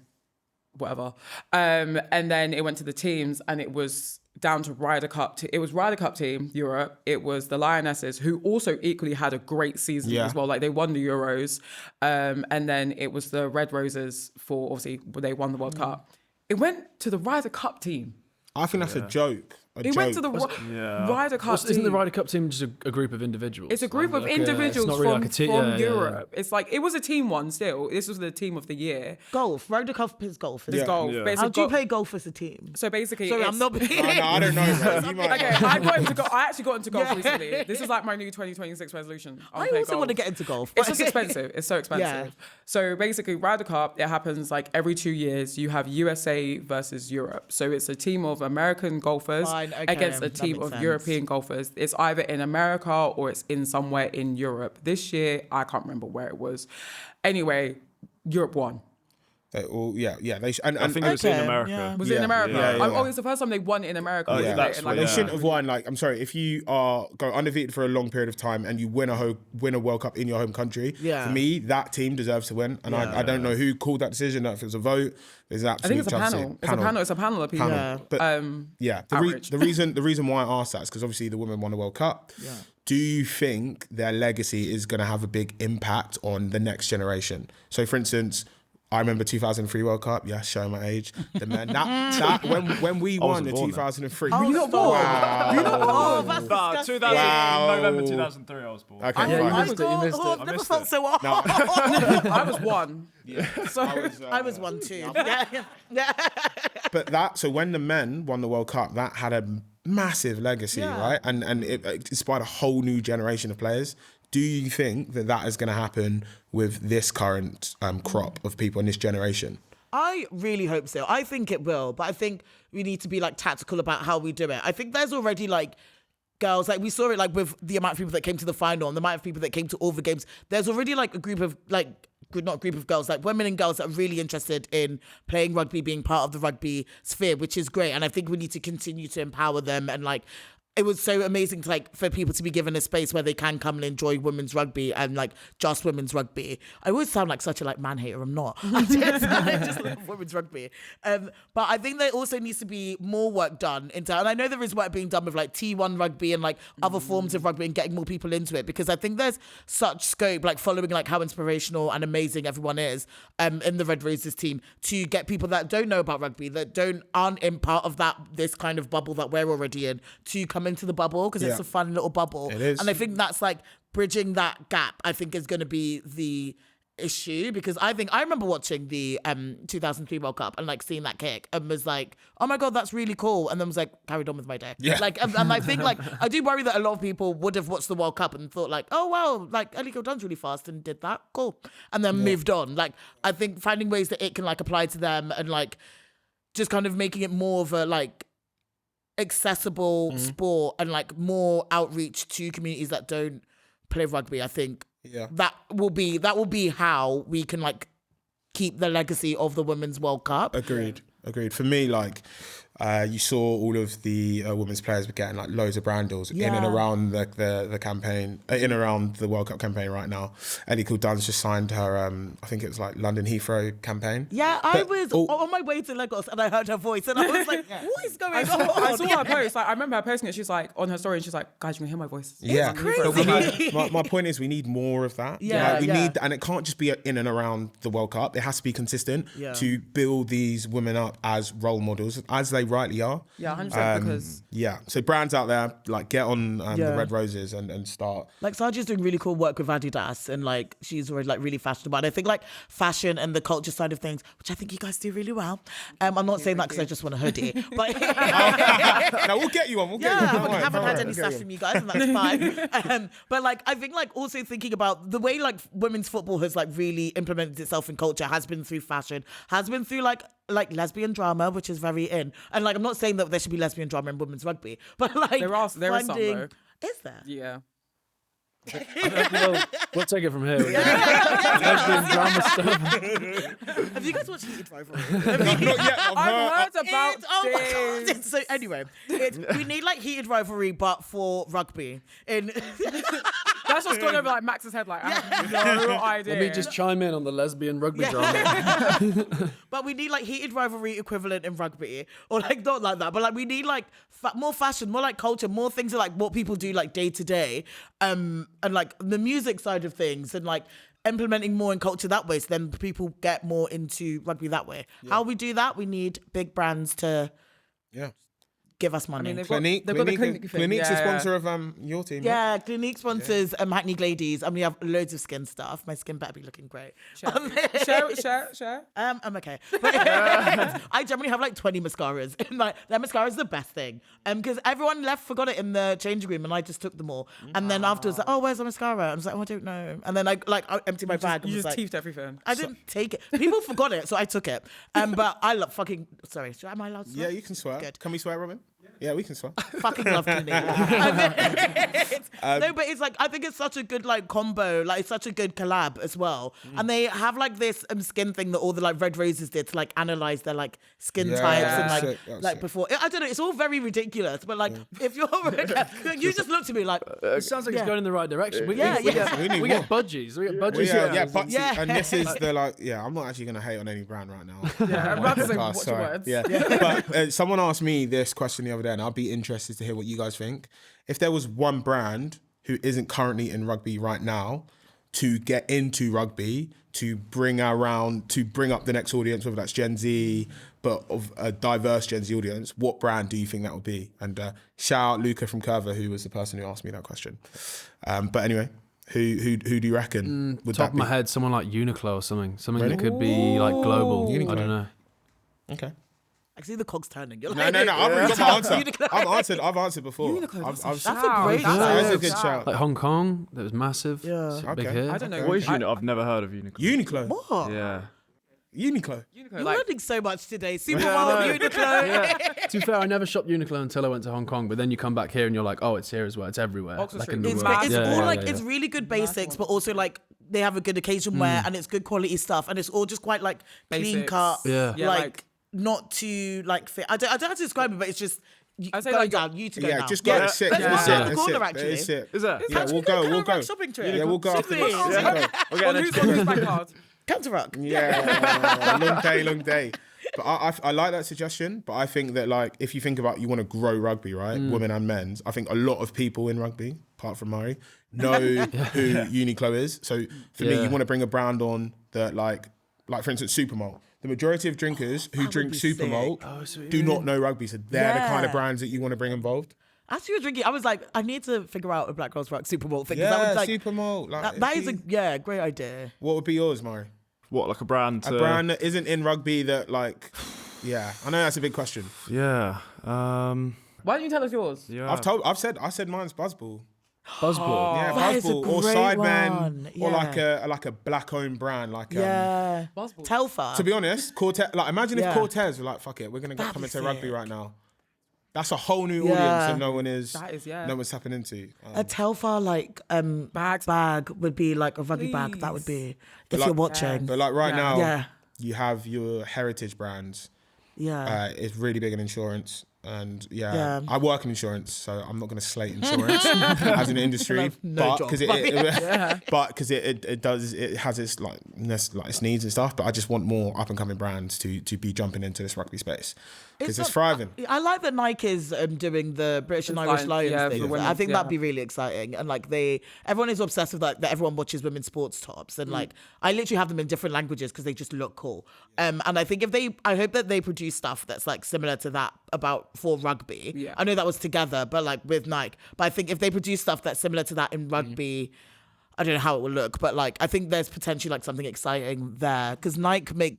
whatever. And then it went to the teams, and it was down to Ryder Cup. It was Ryder Cup team, Europe. It was the Lionesses, who also equally had a great season as well. Like, they won the Euros. And then it was the Red Roses for, obviously, they won the World Cup. It went to the Ryder Cup team. I think that's a joke. It went to the Ryder Cup team. Isn't the Ryder Cup team just a group of individuals? It's a group of Like individuals it's not really from Europe. It's like, it was a team one still. This was the team of the year. Golf. Ryder Cup is golf. It's golf. Yeah. But it's How a do you go- play golf as a team? So basically, Sorry, it's- I'm not being... No, I don't know. Man. You might- Okay, I actually got into golf recently. This is like my new 2026 resolution. I also want to get into golf. It's just expensive. It's so expensive. Yeah. So basically, Ryder Cup, it happens like every 2 years. You have USA versus Europe. So it's a team of American golfers Fine, okay, against a that team makes of sense. European golfers. It's either in America or it's in somewhere in Europe. This year, I can't remember where it was. Anyway, Europe won. They all, yeah. They and I think it was in Okay, America. yeah. Was it in America? Yeah. Oh, it's the first time they won in America. wasn't it? that's And, what- They Yeah. shouldn't have won. Like, I'm sorry, if you go undefeated for a long period of time and you win a World Cup in your home country, Yeah. for me, that team deserves to win. And I don't know who called that decision. If it was a vote, there's I absolute think it's a panel. It's a panel of people. Yeah. But Outrage. the reason why I asked that is because obviously the women won the World Cup. Yeah. Do you think their legacy is going to have a big impact on the next generation? So, for instance, I remember 2003 World Cup. Yeah, showing my age. The men that when we won wasn't the born then. 2003. Were you not born? Wow. You're not born? That's disgusting. November 2003, I was born. Okay, Yeah, you fine. missed it, you missed it. I've never felt so old. I was one. So I was one too. Yeah. So when the men won the World Cup, that had a massive legacy, right? And it inspired a whole new generation of players. Do you think that is going to happen with this current crop of people in this generation? I really hope so. I think it will, but I think we need to be like tactical about how we do it. I think there's already like girls, like we saw it like with the amount of people that came to the final and the amount of people that came to all the games. There's already like a group of like, not a group of girls, like women and girls that are really interested in playing rugby, being part of the rugby sphere, which is great. And I think we need to continue to empower them and like, it was so amazing to like for people to be given a space where they can come and enjoy women's rugby and like just women's rugby. I always sound like such a like man hater. I'm not. I just love women's rugby. But I think there also needs to be more work done into, and I know there is work being done with like T1 rugby and like other forms of rugby and getting more people into it, because I think there's such scope, like following like how inspirational and amazing everyone is in the Red Roses team, to get people that don't know about rugby, that aren't in part of this kind of bubble that we're already in, to come into the bubble, because it's a fun little bubble. It is. And I think that's like bridging that gap, I think, is going to be the issue, because I remember watching the 2003 World Cup and like seeing that kick and was like, oh my God, that's really cool. And then was like, carried on with my day. Yeah. Like, and I think like, I do worry that a lot of people would have watched the World Cup and thought like, oh wow, like Ellie Kildun's really fast and did that, cool. And then moved on. Like, I think finding ways that it can like apply to them and like just kind of making it more of a like accessible sport and like more outreach to communities that don't play rugby. I think that will be how we can like keep the legacy of the Women's World Cup. Agreed. For me, like, you saw all of the women's players were getting like loads of brand deals in and around the campaign, in and around the World Cup campaign right now. Ellie Kildun's just signed her, I think it was like London Heathrow campaign. Yeah, I was on my way to Lagos and I heard her voice and I was like, what is going on? I saw her post. Like, I remember her posting it. She's like on her story and she's like, guys, you can hear my voice. Yeah, crazy. but we need, my point is we need more of that. Yeah, Like, we yeah. need, and it can't just be in and around the World Cup. It has to be consistent to build these women up as role models as they rightly are. Yeah, 100% because So brands out there, like get on the Yeah. Red Roses and start. Like Sarge's doing really cool work with Adidas, and like she's already like really fashionable. And I think like fashion and the culture side of things, which I think you guys do really well. I'm not saying that because I just want a hoodie, but No, we'll get you on. We'll get yeah, you on. I haven't had any stash from you guys, and that's fine. But like I think like also thinking about the way like women's football has like really implemented itself in culture has been through fashion, has been through like lesbian drama, which is very in. And like I'm not saying that there should be lesbian drama in women's rugby, but like there is some though. Is there? Yeah. We'll take it from here. Lesbian drama stuff. Have you guys watched Heated Rivalry? Not yet. I've heard about Oh my this. god! So anyway, we need like Heated Rivalry, but for rugby. That's what's going over like Max's head. Like I have no idea. Let me just chime in on the lesbian rugby drama. But we need like Heated Rivalry equivalent in rugby, or like not like that, but like we need like more fashion, more like culture, more things like what people do like day to day, and like the music side of things, and like implementing more in culture that way, so then people get more into rugby that way. How we do that? We need big brands to give us money. I mean, they've Clinique, got the Clinique thing. Clinique's Yeah, a sponsor of your team. Yeah, Clinique sponsors Hackney Ladies, and we have loads of skin stuff. My skin better be looking great. Share. I'm okay. I generally have like 20 mascaras. And like that mascara is the best thing. Because everyone forgot it in the changing room, and I just took them all. And then afterwards, like, oh, where's the mascara? I was like, oh, I don't know. And then I emptied my bag and You was just like, teethed everything. I didn't take it. People forgot it, so I took it. But I love fucking. Sorry, am I allowed to swear? Yeah, you can swear. Good. Can we swear, Robin? Yeah, we can swear. Fucking love Clinique. No, but it's like I think it's such a good like combo, like it's such a good collab as well. And they have like this skin thing that all the like Red Roses did to like analyze their like skin types and like That's sick. before. I don't know, it's all very ridiculous. But like if you're you just looked at me like It sounds like it's going in the right direction. We We need get more. budgies. We get budgies. Butsy. And this is the I'm not actually going to hate on any brand right now. Yeah, I'm about to say, watch your words. Yeah. But someone asked me this question the other day, and I'd be interested to hear what you guys think. If there was one brand who isn't currently in rugby right now to get into rugby, to bring up the next audience, whether that's Gen Z, but of a diverse Gen Z audience, what brand do you think that would be? And shout out Luca from Curva, who was the person who asked me that question. But anyway, who do you reckon would Top that of my be? head, someone like Uniqlo or something. Something Really? that could be like global. Uniqlo. I don't know. Okay. I can see the cogs turning. You're No. like, I've already got my answer. Uniqlo. I've answered before. Uniqlo, that's a I've- shout. That's a great That's a shout. good shout. Like Hong Kong, that was massive. Yeah. It's a big Okay. hit. I don't know. What is Uniqlo? I've never heard of Uniqlo. Uniqlo. What? Yeah. Uniqlo. You're Like, learning so much today. Super Bowl, Uniqlo. To be fair, I never shopped Uniqlo until I went to Hong Kong, but then you come back here and you're like, oh, it's here as well. It's everywhere. Oxford Like Street. in the It's world. It's Yeah, all like it's really good basics, but also like they have a good occasion wear and it's good quality stuff, and it's all just quite like clean Basics. cut. Yeah. Yeah, like not too like fit. I don't know how to describe it, but it's just I'd say go like- down. You to go Yeah, now. just go. It's sick. Let's It's walk sick. around the It's corner, sick. actually. It's sick. Is that? Yeah, we'll go. We'll go. Shopping trip. Yeah, we'll go after this. Shopping. We'll go. on who's my card? Come to Ruck. Yeah, long day. But I like that suggestion. But I think that like if you think about you want to grow rugby, right, women and men's, I think a lot of people in rugby, apart from Murray, know who Uniqlo is. So for me, you want to bring a brand on that like for instance, Supermalt. The majority of drinkers who drink be sick. Supermalt do not know rugby, so they're the kind of Yeah. brands that you want to bring involved. As you were drinking, I was like, I need to figure out a Black Girls Rock Super Bowl thing. 'cause Yeah, that was like, Supermalt. Like, that is a great idea. what would be yours, Murray? What, like a brand? A brand that isn't in rugby that like, yeah, I know that's a big question. Yeah. Why don't you tell us yours? Yeah. I said mine's Buzzball. Buzzball. Yeah, That is a Buzzball or great Sidemen one. or Yeah. like a black owned brand like Yeah. Buzzball. Telfa. To be honest, Courtis, like imagine Yeah. if Courtis were like, fuck it, we're gonna That'd come be into rugby sick. right now. That's a whole new Yeah. audience and no one's tapping into. A Telfa like bag would be like a rugby bag. That would be if like- you're watching. But like right now, Yeah. you have your heritage brands. Yeah. It's really big in insurance. And Yeah. I work in insurance, so I'm not going to slate insurance as an industry, No but job. because it has its like its needs and stuff. But I just want more up and coming brands to be jumping into this rugby space because it's thriving. I like that Nike is doing the British and Irish Lions yeah, thing. for women, I think yeah. that'd be really exciting. And like everyone is obsessed with like that. Everyone watches women's sports tops, and like I literally have them in different languages because they just look cool. And I think I hope that they produce stuff that's like similar to that, about for rugby. Yeah. I know that was together, but like with Nike. But I think if they produce stuff that's similar to that in rugby, I don't know how it will look, but like I think there's potentially like something exciting there because Nike make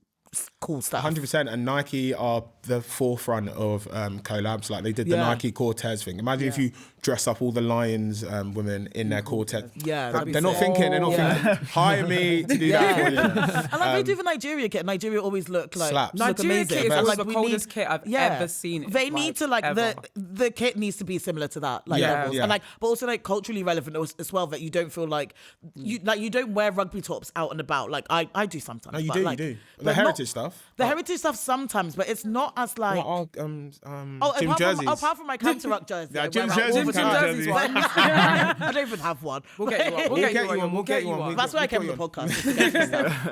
cool stuff. 100%, and Nike are the forefront of collabs. Like they did the Nike Courtis thing. Imagine if you dress up all the Lions women in their Courtis. Yeah, they're not thinking. Hire me to do that for you. And like they do the Nigeria kit. Nigeria always look like Slaps. look Nigeria amazing. kit is And, like the coldest kit I've ever seen. They need to like ever. the kit needs to be similar to that, like levels. And like, but also like culturally relevant as well. That you don't feel like you don't wear rugby tops out and about. Like I do sometimes. No, you but, do. like, You do. but The heritage stuff. The heritage stuff sometimes, but it's not as like. Gym apart jerseys. apart from my Counter Rock jersey. Yeah, I gym wear out all jerseys. the Gym time. jerseys one. I don't even have one. We'll get you one. We'll get you one. That's why I came on the podcast. is to get this stuff.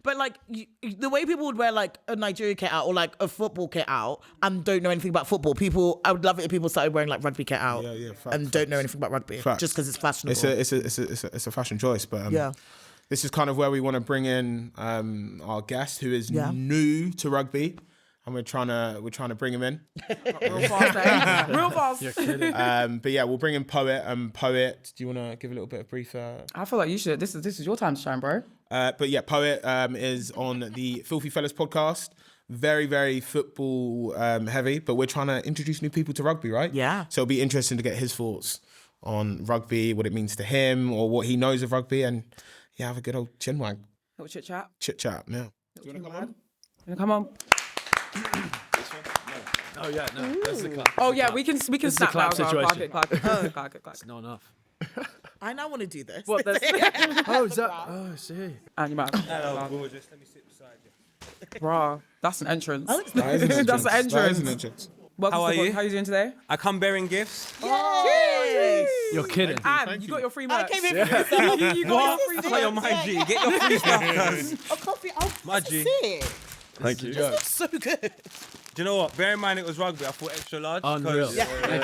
But like the way people would wear like a Nigeria kit out or like a football kit out and don't know anything about football. I would love it if people started wearing like rugby kit out and don't know anything about rugby just because it's fashionable. It's a fashion choice, but this is kind of where we want to bring in our guest who is new to rugby. And we're trying to bring him in. Real fast, eh? Real fast. You're kidding. But yeah, we'll bring in Poet. Poet, do you want to give a little bit of brief? I feel like you should. This is your time to shine, bro. But yeah, Poet is on the Filthy Fellas podcast. Very, very football heavy, but we're trying to introduce new people to rugby, right? Yeah. So it'll be interesting to get his thoughts on rugby, what it means to him, or what he knows of rugby, and have a good old chinwag. Little chit chat. Chit chat, yeah. Do you want to come on? Come on. Oh yeah, no, that's the clap. Oh yeah, we can This is a snap clap now. situation. Clap it. It's not enough. I now want to do this. What? Oh, is that? Oh, I see. And your mouth. Hello, gorgeous. Let me sit beside you. Bruh, that's an entrance. That is an That's an entrance. That is an entrance. entrance. Welcome How to are the you? How are you doing today? I come bearing gifts. Yay! You're kidding. And you got your free merch. I came here for myself. You got your free That's why you're merch. my G. Get your free stuff, cuz. A coffee. Oh, My this G. is it. Thank you. This looks so good. Do you know what? Bear in mind it was rugby. I thought extra large. Unreal. Cause, Thank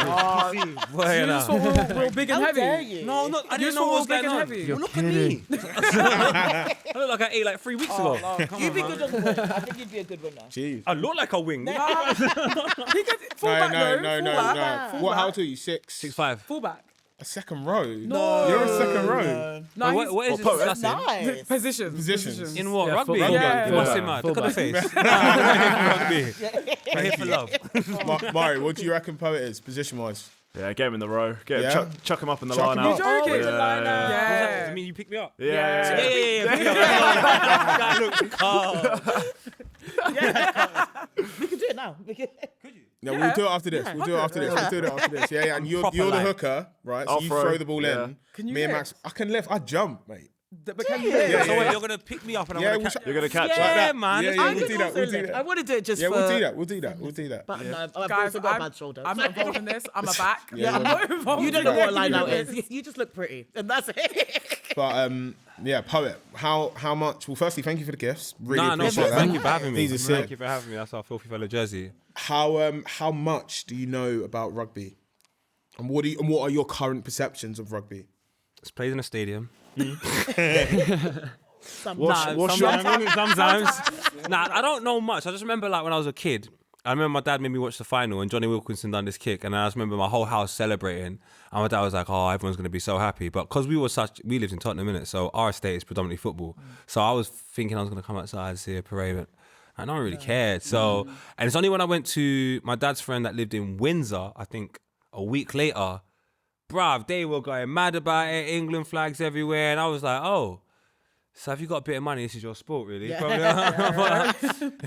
you. You just thought real big and How heavy. dare you? No, not. I You didn't just know thought what was big going and on. heavy. You're Look at me. I look like I ate like 3 weeks ago. You'd be good on the wing. I think you'd be a good winner. Jeez. I look like a wing. He gets fullback though. Fullback. No. What? How old are you? 6? 6'5". Fullback. A second row. No. You're a second row. No, What is That's this discussing? nice. Positions. In what? Yeah, Rugby? football. Yeah. What's Fullback. in mad? Look at the face. Rugby. We're here for love. Mari, what do you reckon Poet is, position-wise? Yeah, get him in the row. Get him, Yeah? chuck him up in the Chuck line him out. up. You're joking. Yeah. Does it mean you pick me up? Yeah. Yeah. Pick me up. That looks calm. We can do it now. No, we'll do it after this. We'll do it after this. We'll do it after this. Yeah. And you're Proper the life. hooker, right? So I'll you throw. throw the ball Yeah. in. Can you Me and lift? Max, I can lift. I jump, mate. But can you Yeah, lift? So yeah. wait, you're gonna pick me up and I'm Yeah, gonna we'll catch. You're gonna catch Yeah, that. man. Yeah, let's yeah, do we'll it. do that. We'll do I that. want to do it just Yeah, for. we'll do that. We'll do that. We'll do that. But no, I've Guys, also got a bad shoulder. I'm not involved in this. I'm a back. Yeah, I'm not involved. You don't in know what a it. line out is. You just look pretty, and that's it. But yeah, Poet. How much? Well, firstly, thank you for the gifts. Really No, appreciate that. thank you for having me. These are Thank sick. you for having me. That's our Filthy Fella jersey. How much do you know about rugby? And what are your current perceptions of rugby? It's played in a stadium. What's your Sometimes. Nah, I don't know much. I just remember like when I was a kid, I remember my dad made me watch the final and Johnny Wilkinson done this kick, and I just remember my whole house celebrating. And my dad was like, "Oh, everyone's gonna be so happy." But because we lived in Tottenham, innit? So our estate is predominantly football. So I was thinking I was gonna come outside and see a parade, but I don't really cared. So, and it's only when I went to my dad's friend that lived in Windsor, I think a week later, bruv, they were going mad about it, England flags everywhere, and I was like, oh. So if you got a bit of money, this is your sport, really. Probably.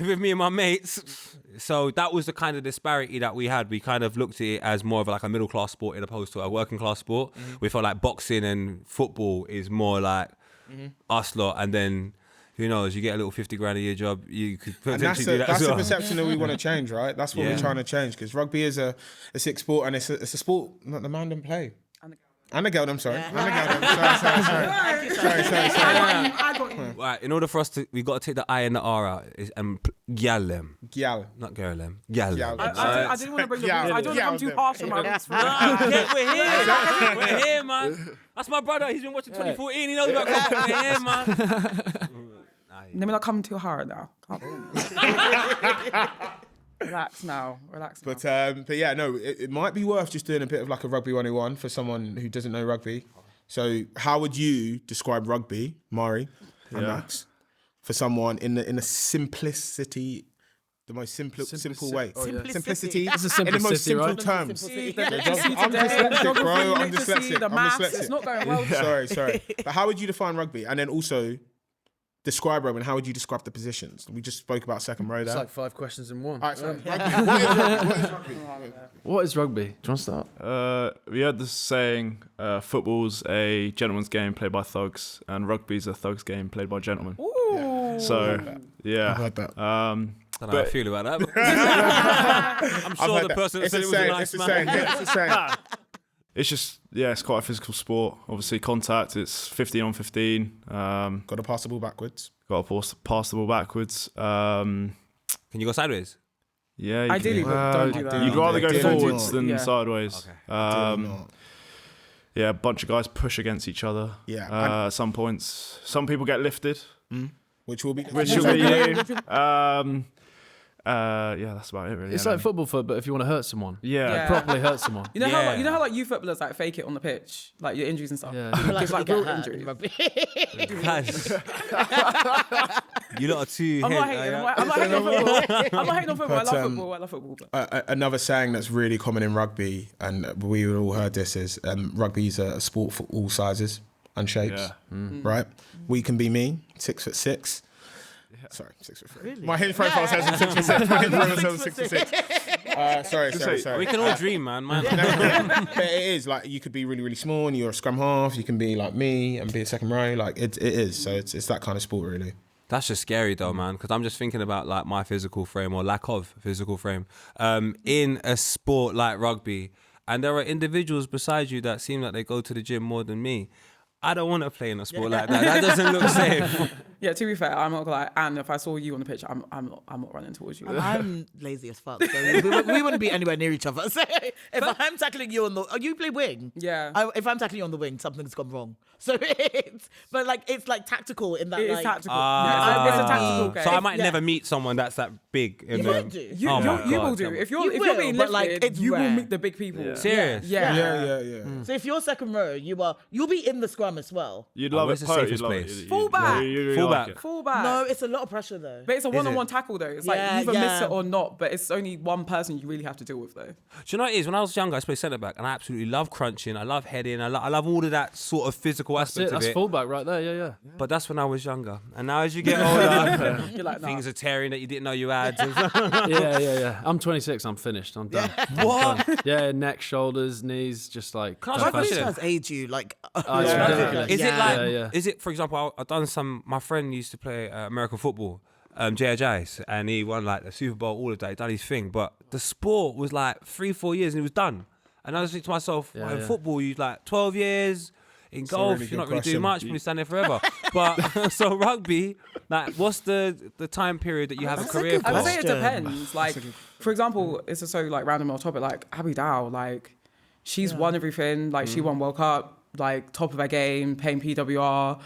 With me and my mates. So that was the kind of disparity that we had. We kind of looked at it as more of like a middle class sport as opposed to a working class sport. We felt like boxing and football is more like us lot, and then who knows, you get a little 50 grand a year job, you could And that's potentially do that as the well. perception that we want to change, right? That's what we're trying to change, because rugby is a sick sport, and it's a sport that the man didn't play. And the girl, I'm sorry. And the girl, sorry. I got you. Right, in order for us to, we got to take the I and the R out. Is gyal Gyal. not girl gyal Gyal. I didn't want to bring the Yeah, I don't want to come too yeah. harsh on my roots. We're here. We're here, man. That's my brother. He's been watching 2014. He knows about Coventry. We're here, man. Let me not come too hard now. Relax now. But yeah, no, it might be worth just doing a bit of like a rugby 101 for someone who doesn't know rugby. So how would you describe rugby, Mari and Max, for someone in the simplicity, the most simple way? Simplicity. It's a simple in the most city, simple right? terms. The I'm dyslexic, bro. I'm literacy, dyslexic. the I'm maths, dyslexic. it's not going well. Sorry. But how would you define rugby? And then also describe rugby, and how would you describe the positions? We just spoke about second row there. It's like 5 questions in one. All right, so rugby. What is rugby? What is rugby? Do you want to start? We heard this saying, football's a gentleman's game played by thugs, and rugby's a thug's game played by gentlemen. Ooh. So, yeah. I've heard that. I don't know how I feel about that. I'm sure the person that said it was a nice man. It's the same. It's just, it's quite a physical sport. Obviously, contact, it's 15 on 15. Got to pass the ball backwards. Got to pass the ball backwards. Can you go sideways? Yeah, you Ideally, can, but don't do that. You'd rather go Ideally forwards not. than Yeah. sideways. Yeah, a bunch of guys push against each other. Yeah. At some points, some people get lifted, Which will be which will be you. Yeah, that's about it, really. It's I like don't- football foot, but if you want to hurt someone, Yeah. properly hurt someone. You know how Yeah. like, like you footballers like fake it on the pitch, like your injuries and stuff. Yeah. It's like real injuries. Guys, you lot are too. I'm not hating. I'm not hating on football. I'm not hating on football. I love football. I love football. But Another saying that's really common in rugby, and we all heard this, is rugby is a sport for all sizes and shapes. Yeah. Right? We can be me, 6'6". Sorry, 6'3". Really? My hinge profile says I'm 6'6". My hinge profile says 6'6". Sorry. We can all dream, man. But it is like you could be really, really small and you're a scrum half. You can be like me and be a second row. Like it is. So it's that kind of sport, really. That's just scary though, man, because I'm just thinking about like my physical frame or lack of physical frame in a sport like rugby, and there are individuals beside you that seem like they go to the gym more than me. I don't want to play in a sport like that. That doesn't look safe. yeah, to be fair, I'm not gonna lie. And if I saw you on the pitch, I'm not running towards you. I'm lazy as fuck, so we wouldn't be anywhere near each other. So if I'm tackling you on the, you play wing. Yeah. If I'm tackling you on the wing, something's gone wrong. So it's like tactical in that. It is like, tactical. Ah. It's a tactical game. So I might Yeah. never meet someone that's that big. You might do. You will do. If you're being but, lifted, like, it's you will rare. meet the big people. Yeah. Serious? Yeah. So if you're second row, you'll be in the scrum as well. You'd Oh, love where's it. the Poet, safest you'd love it. place? You'd- Fullback. you'd really Fullback. like it. Fullback. No, it's a lot of pressure though. But it's a one-on-one tackle though. It's like Yeah, you either miss yeah. it or not, but it's only one person you really have to deal with though. Do you know what it is? When I was younger, I used to play centre back, and I absolutely love crunching. I love heading. I love all of that sort of physical aspect That's of it. fullback right there. Yeah. But that's when I was younger. And now as you get older, You're like, nah. things are tearing that you didn't know you had. Yeah. I'm 26. I'm finished. I'm done. What? Yeah, neck, shoulders, knees, just like. Can I ask you a Rugby question? does age you like. Oh, it's ridiculous. Is it like? Yeah. Is it, for example, I've done some. My friend used to play American football, J.R. Giles, and he won like the Super Bowl, all of that. He done his thing, but the sport was like 3-4 years and it was done. And I was thinking to myself, well, in football, you like 12 years. In golf, really you're not good really doing question. much. You're stand there forever. But so rugby, like, what's the time period that you have a career I'd for? say it depends. Like, for example, it's just so like random on topic. Like Abby Dow, like she's won everything. Like she won World Cup, like top of her game, paying PWR.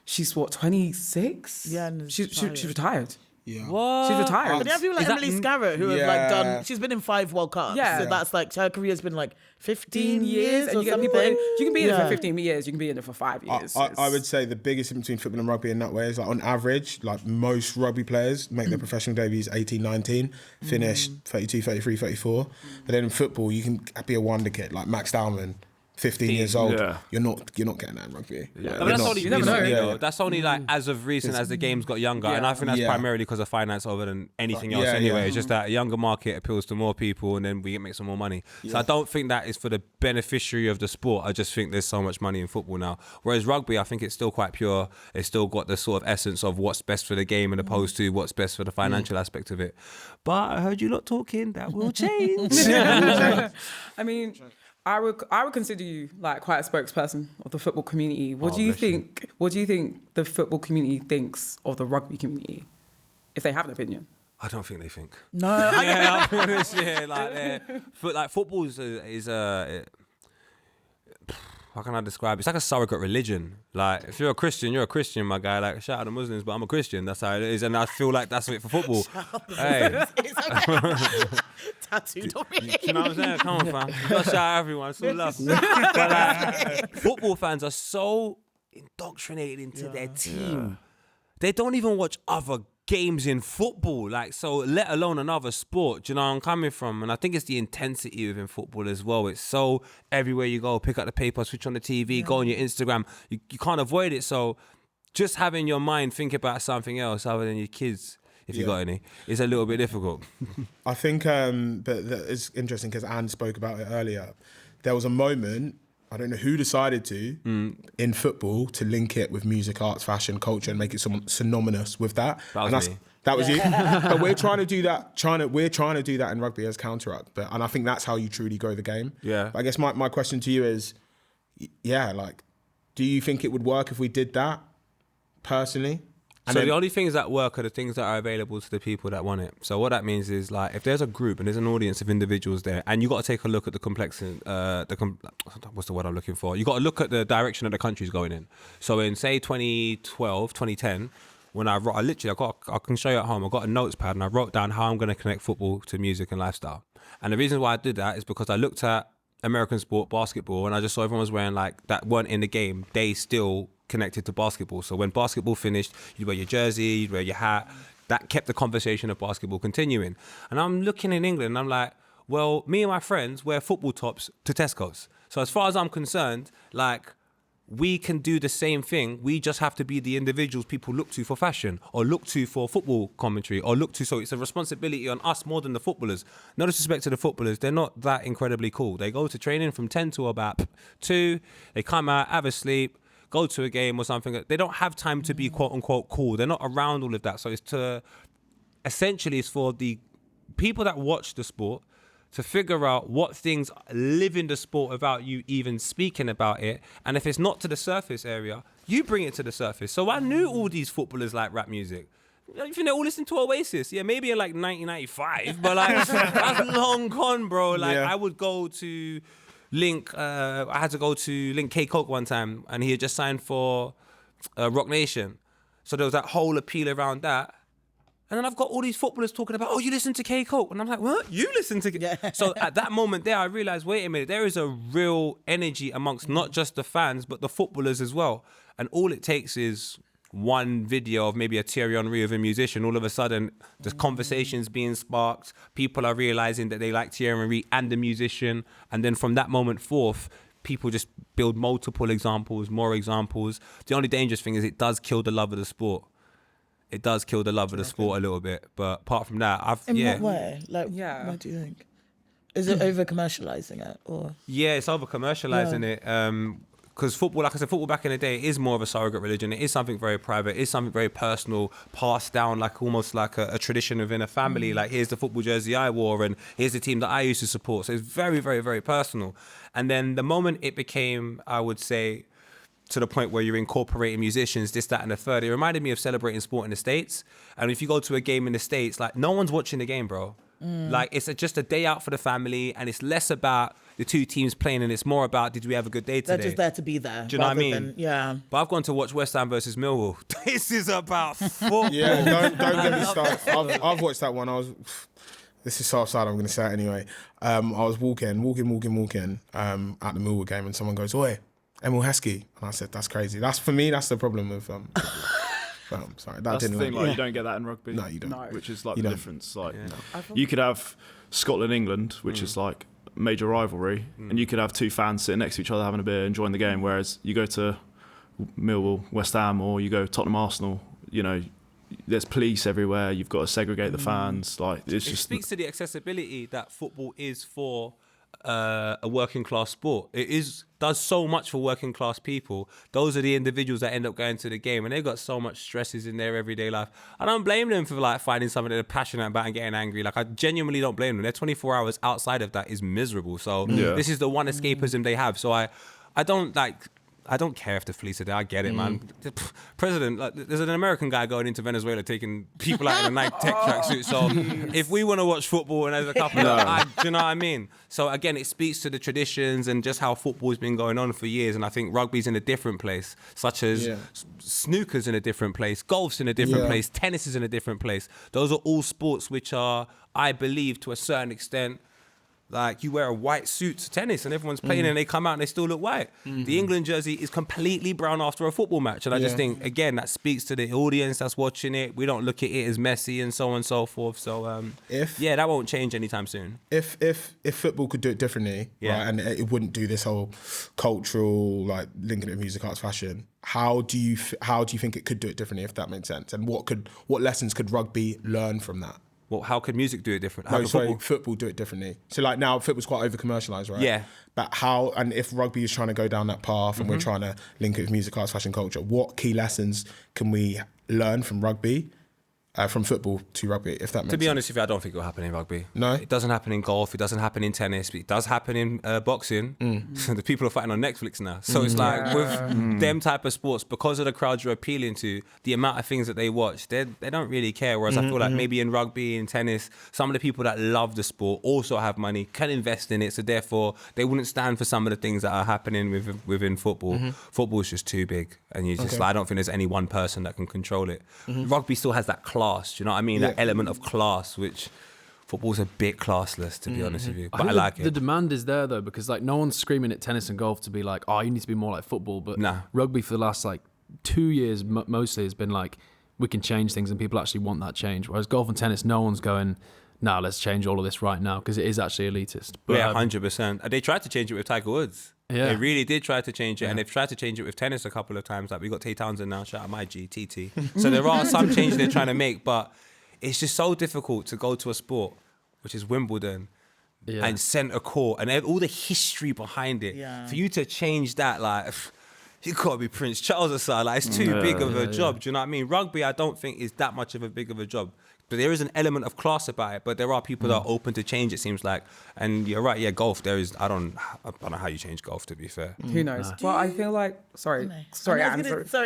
She's what 26? Yeah, and she's retired. Yeah. What? She's retired. But you have people like Is that- Emily Scarrett who have like Yeah. done. She's been in 5 World Cups. Yeah. So that's like her career's been like 15 years, or and you get something. people. You can be in it Yeah. for 15 years. You can be in it for 5 years. I would say the biggest difference between football and rugby in that way is like on average, like most rugby players make their professional debuts 18, 19, finish 32, 33, 34. But then in football, you can be a wonder kid like Max Dowman, 15 years old. Yeah. You're not getting that in rugby. Yeah. No, but that's only You never recently, know. though. Yeah. That's only like as of recent as the games got younger, and I think that's Yeah. primarily because of finance over than anything else. Yeah, Anyway, yeah. it's just that a younger market appeals to more people, and then we make some more money. So I don't think that is for the beneficiary of the sport. I just think there's so much money in football now. Whereas rugby, I think it's still quite pure. It's still got the sort of essence of what's best for the game, and opposed to what's best for the financial aspect of it. But I heard you lot talking. That will change. I mean, I would consider you like quite a spokesperson of the football community. What do you think? What do you think the football community thinks of the rugby community, if they have an opinion? I don't think they think. No, Yeah, I'm honest, yeah, like football is I how can I describe it? It's like a surrogate religion. Like, if you're a Christian, you're a Christian, my guy. Like, shout out to Muslims, but I'm a Christian. That's how it is. And I feel like that's it for football. Hey. Tattooed on me. You know what I'm saying? Come on, fam. You gotta shout out everyone. It's all love. But like, football fans are so indoctrinated into their team. They don't even watch other games in football, like, so let alone another sport. Do you know where I'm coming from? And I think it's the intensity within football as well. It's so everywhere you go, pick up the paper, switch on the TV, go on your Instagram. You can't avoid it. So just having your mind think about something else other than your kids, if you got any, is a little bit difficult. I think, but it's interesting because Anne spoke about it earlier. There was a moment, I don't know who decided to, in football, to link it with music, arts, fashion, culture, and make it synonymous with that. That was me. That was you. But we're trying to do that. We're trying to do that in rugby as counter-ruck. And I think that's how you truly grow the game. Yeah. But I guess my question to you is, like, do you think it would work if we did that personally? So the only things that work are the things that are available to the people that want it. So what that means is, like, if there's a group and there's an audience of individuals there, and you got to take a look at the complexity, what's the word I'm looking for? You got to look at the direction that the country's going in. So in, say, 2012, 2010, when I can show you at home, I got a notes pad and I wrote down how I'm going to connect football to music and lifestyle. And the reason why I did that is because I looked at American sport, basketball, and I just saw everyone was wearing, like, that weren't in the game, they still connected to basketball. So when basketball finished, you'd wear your jersey, you'd wear your hat. That kept the conversation of basketball continuing. And I'm looking in England and I'm like, well, me and my friends wear football tops to Tesco's. So as far as I'm concerned, like, we can do the same thing. We just have to be the individuals people look to for fashion or look to for football commentary or look to. So it's a responsibility on us more than the footballers. No disrespect to the footballers. They're not that incredibly cool. They go to training from 10 to about 2. They come out, have a sleep, go to a game or something. They don't have time to be quote unquote cool. They're not around all of that. So it's for the people that watch the sport to figure out what things live in the sport without you even speaking about it. And if it's not to the surface area, you bring it to the surface. So I knew all these footballers like rap music. You think they all listen to Oasis? Yeah, maybe in like 1995, but like that's long gone, bro. Like I would go to Link, I had to go to Link K Coke one time, and he had just signed for Rock Nation. So there was that whole appeal around that. And then I've got all these footballers talking about, oh, you listen to K Coke? And I'm like, what? You listen to K? So at that moment there, I realized, wait a minute, there is a real energy amongst not just the fans, but the footballers as well. And all it takes is one video of maybe a Thierry Henry of a musician. All of a sudden, there's conversations being sparked. People are realizing that they like Thierry Henry and the musician. And then from that moment forth, people just build multiple examples, more examples. The only dangerous thing is it does kill the love of the sport. It does kill the love of the sport a little bit. But apart from that, In what way? Like, what do you think? Is it over commercializing it, or? Yeah, it's over commercializing it. Because football, like I said, football back in the day is more of a surrogate religion. It is something very private. It is something very personal, passed down like almost like a tradition within a family. Like, here's the football jersey I wore and here's the team that I used to support. So it's very, very, very personal. And then the moment it became, I would say, to the point where you're incorporating musicians, this, that, and the third, it reminded me of celebrating sport in the States. And if you go to a game in the States, like, no one's watching the game, bro. Like, it's just a day out for the family, and it's less about the two teams playing, and it's more about, did we have a good day today? They're just there to be there. Do you know what I mean? But I've gone to watch West Ham versus Millwall. This is about football. Yeah, don't get me started. I've watched that one. This is so offside, I'm going to say it anyway. I was walking at the Millwall game, and someone goes, "Oi, Emil Heskey." And I said, that's crazy. That's, for me, that's the problem with sorry, that's didn't the thing, work. like, you don't get that in rugby. No, you don't. Which is like You the don't. difference. Like, you could have Scotland-England, which is like major rivalry, and you could have two fans sitting next to each other having a beer, enjoying the game, whereas you go to Millwall, West Ham, or you go Tottenham, Arsenal, you know, there's police everywhere, you've got to segregate the fans. Like, it speaks to the accessibility that football is for a working class sport. It does so much for working class people. Those are the individuals that end up going to the game, and they've got so much stresses in their everyday life. I don't blame them for like finding something that they're passionate about and getting angry. Like, I genuinely don't blame them. Their 24 hours outside of that is miserable. So this is the one escapism they have. So I don't like, I don't care if the fleece are there. I get it, man. President, like, there's an American guy going into Venezuela taking people out in a Nike Tech tracksuit. So if we want to watch football and there's a couple do you know what I mean? So again, it speaks to the traditions and just how football's been going on for years. And I think rugby's in a different place, such as snooker's in a different place, golf's in a different place, tennis is in a different place. Those are all sports which are, I believe, to a certain extent, like you wear a white suit to tennis and everyone's playing and they come out and they still look white. The England jersey is completely brown after a football match. And I just think, again, that speaks to the audience that's watching it. We don't look at it as messy and so on and so forth. So, that won't change anytime soon. If football could do it differently, right, and it wouldn't do this whole cultural, like, linking it with music, arts, fashion, how do you think it could do it differently, if that makes sense? And what lessons could rugby learn from that? Well, how could music do it different? Football do it differently. So like now, football's quite over-commercialised, right? Yeah. But how, and if rugby is trying to go down that path and we're trying to link it with music, arts, fashion, culture, what key lessons can we learn from rugby, from football to rugby, if that makes sense? To be honest with you, I don't think it will happen in rugby. No? It doesn't happen in golf, it doesn't happen in tennis, but it does happen in boxing. The people are fighting on Netflix now. So it's like with them type of sports, because of the crowds you're appealing to, the amount of things that they watch, they don't really care. Whereas I feel like maybe in rugby, in tennis, some of the people that love the sport also have money, can invest in it, so therefore they wouldn't stand for some of the things that are happening within football. Football is just too big, and you just I don't think there's any one person that can control it. Rugby still has that class, do you know what I mean? That element of class, which football's a bit classless, to be honest with you. But I like it. The demand is there though, because like no one's screaming at tennis and golf to be like, oh, you need to be more like football. But rugby for the last like 2 years mostly has been like, we can change things, and people actually want that change. Whereas golf and tennis, no one's going, nah, let's change all of this right now, because it is actually elitist. But, 100%. They tried to change it with Tiger Woods. Yeah. They really did try to change it, and they've tried to change it with tennis a couple of times. Like we got Tay Townsend now, shout out my G, TT. So there are some changes they're trying to make, but it's just so difficult to go to a sport, which is Wimbledon, and centre court, and all the history behind it. For you to change that, like, you gotta be Prince Charles or something. Like, it's too big of a job. Do you know what I mean? Rugby, I don't think is that much of a big of a job. But there is an element of class about it. But there are people that are open to change, it seems like. And you're right, golf, there is, I don't know how you change golf, to be fair. Who knows? Well, I feel like, sorry, Anne. Sorry. I was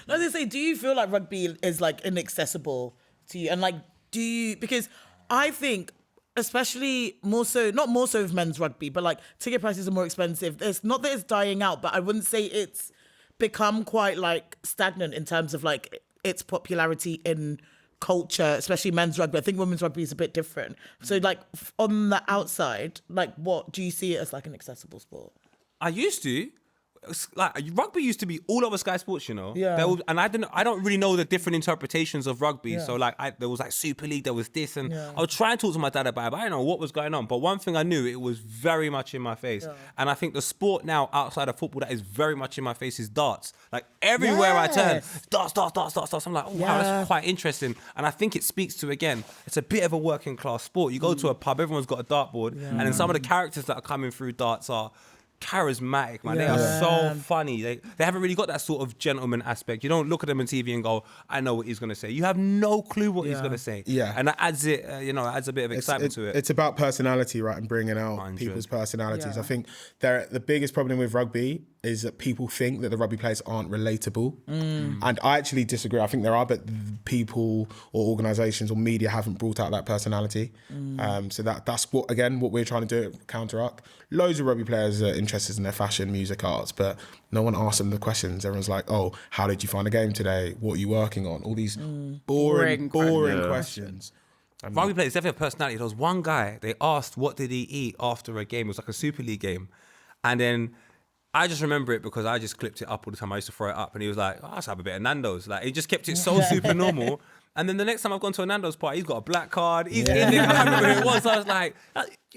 going to say, do you feel like rugby is like inaccessible to you? And like, because I think, especially more so, not more so with men's rugby, but like ticket prices are more expensive. It's not that it's dying out, but I wouldn't say it's become quite like stagnant in terms of like its popularity in culture, especially men's rugby. I think women's rugby is a bit different. So like on the outside, like what do you see it as like an accessible sport? I used to. Like rugby used to be all over Sky Sports, you know. Yeah. And I don't really know the different interpretations of rugby. Yeah. So like there was like Super League, there was this, and I would try and talk to my dad about it, but I didn't know what was going on. But one thing I knew, it was very much in my face. Yeah. And I think the sport now outside of football that is very much in my face is darts. Like everywhere I turn, darts. I'm like, oh, wow, that's quite interesting. And I think it speaks to, again, it's a bit of a working class sport. You go to a pub, everyone's got a dartboard, and then some of the characters that are coming through darts are charismatic, man. They are so funny. They haven't really got that sort of gentleman aspect. You don't look at them on TV and go, I know what he's going to say. You have no clue what he's going to say. Yeah. And that adds it, adds a bit of excitement to it. It's about personality, right? And bringing out 100. People's personalities. I think the biggest problem with rugby is that people think that the rugby players aren't relatable. And I actually disagree. I think there are, but people or organisations or media haven't brought out that personality. So that's what we're trying to do at Counteract. Loads of rugby players are interested in their fashion, music, arts, but no one asks them the questions. Everyone's like, oh, how did you find the game today? What are you working on? All these boring questions. Rugby players definitely have personality. There was one guy, they asked what did he eat after a game. It was like a Super League game. And then I just remember it because I just clipped it up all the time. I used to throw it up, and he was like, "Oh, let's have a bit of Nando's." Like, he just kept it so super normal. And then the next time I've gone to a Nando's party, he's got a black card. He's in there. I can't remember who it was. So I was like,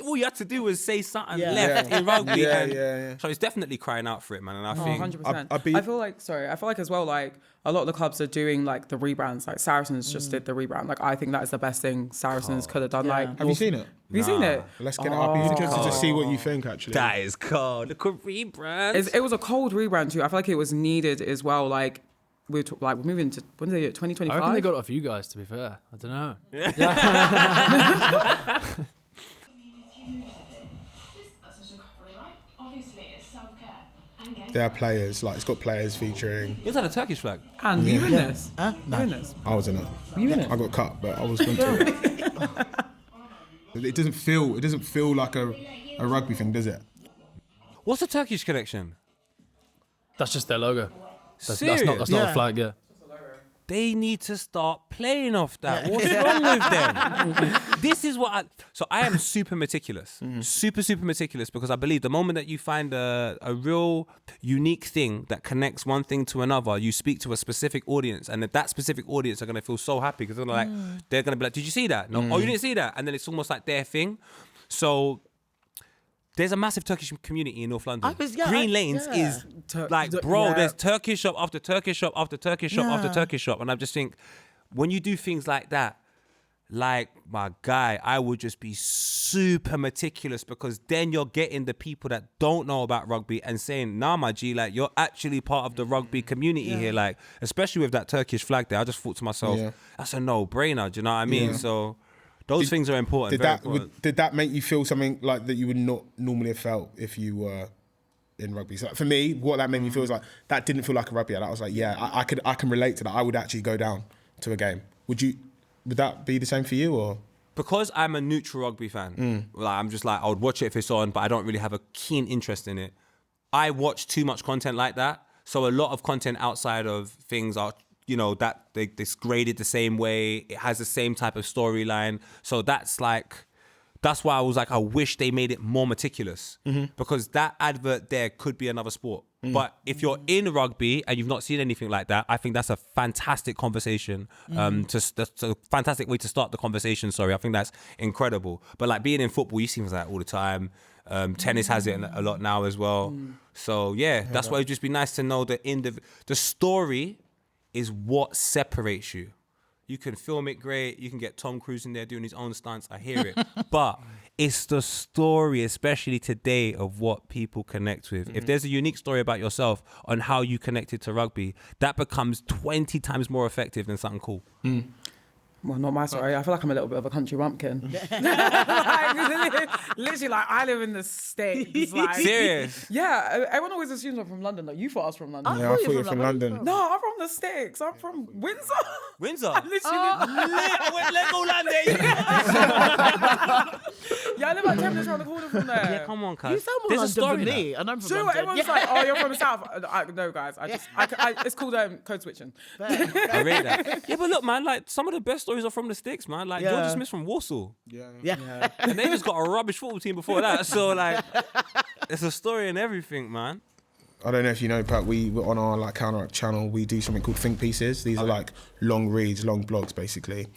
all you had to do was say something left in rugby. So he's definitely crying out for it, man. And I think 100%. I feel like as well, like a lot of the clubs are doing like the rebrands. Like Saracens just did the rebrand. Like I think that is the best thing Saracens could have done. Like, have you seen it? Have you seen it? Let's get it up. It's interested to see what you think, actually. That is cold. Look at rebrands. It was a cold rebrand too. I feel like it was needed as well. Like we're moving to, when is it, 2025? I reckon they got it off you guys, to be fair. I don't know. Obviously, it's self-care and getting their players. Like, it's got players featuring. Is that a Turkish flag? And you in this? Huh? You in this? I was in it. Were you in it? I got cut, but I was going to. It doesn't feel like a rugby thing, does it? What's the Turkish connection? That's just their logo. That's Serious? not a flag, yeah. They need to start playing off that. What's wrong with them? This is what I am super meticulous. Super meticulous, because I believe the moment that you find a real unique thing that connects one thing to another, you speak to a specific audience, and that specific audience are going to feel so happy because they're going to be like, did you see that? No. Oh, you didn't see that? And then it's almost like their thing. So there's a massive Turkish community in North London. Green Lanes is there's Turkish shop after Turkish shop after Turkish shop after Turkish shop. And I just think when you do things like that, like my guy, I would just be super meticulous, because then you're getting the people that don't know about rugby and saying, nah, my G, like, you're actually part of the rugby community here. Like, especially with that Turkish flag there, I just thought to myself, that's a no-brainer. Do you know what I mean? Yeah. So those things are important. Did that make you feel something like that you would not normally have felt if you were in rugby? So for me, what that made me feel is like, that didn't feel like a rugby. I was like, yeah, I can relate to that. I would actually go down to a game. Would that be the same for you, or? Because I'm a neutral rugby fan, like, I'm just like, I would watch it if it's on, but I don't really have a keen interest in it. I watch too much content like that. So a lot of content outside of things are, you know, that it's graded the same way. It has the same type of storyline. So that's why I was like, I wish they made it more meticulous, because that advert there could be another sport. But if you're in rugby and you've not seen anything like that, I think that's a fantastic conversation. That's a fantastic way to start the conversation. Sorry, I think that's incredible. But like, being in football, you see things like that all the time. Tennis has it a lot now as well. So yeah, that's why it'd just be nice to know that the story is what separates you. You can film it great. You can get Tom Cruise in there doing his own stunts. I hear it. But it's the story, especially today, of what people connect with. If there's a unique story about yourself on how you connected to rugby, that becomes 20 times more effective than something cool. Well, not my story. I feel like I'm a little bit of a country bumpkin. Literally, like, I live in the States. Like, Serious? Yeah, everyone always assumes I'm from London. Like, you thought I was from London. Yeah, I thought you were from London. No, I'm from the Sticks. I'm from Windsor. Windsor? I literally I live like 10 minutes around the corner from there. Yeah, come on, cuz. You sound more There's a London story than there. me, and I'm from So London. everyone's like, oh, you're from the South. No, guys. It's called code switching. I read that. Yeah, but look, man, like, some of the best stories are from the Sticks, man. Like, George Smith's from Warsaw. Yeah. And they just got a rubbish football team before that. So, like, it's a story and everything, man. I don't know if you know, but we were on our Counteract channel. We do something called Think Pieces. These are like long reads, long blogs, basically.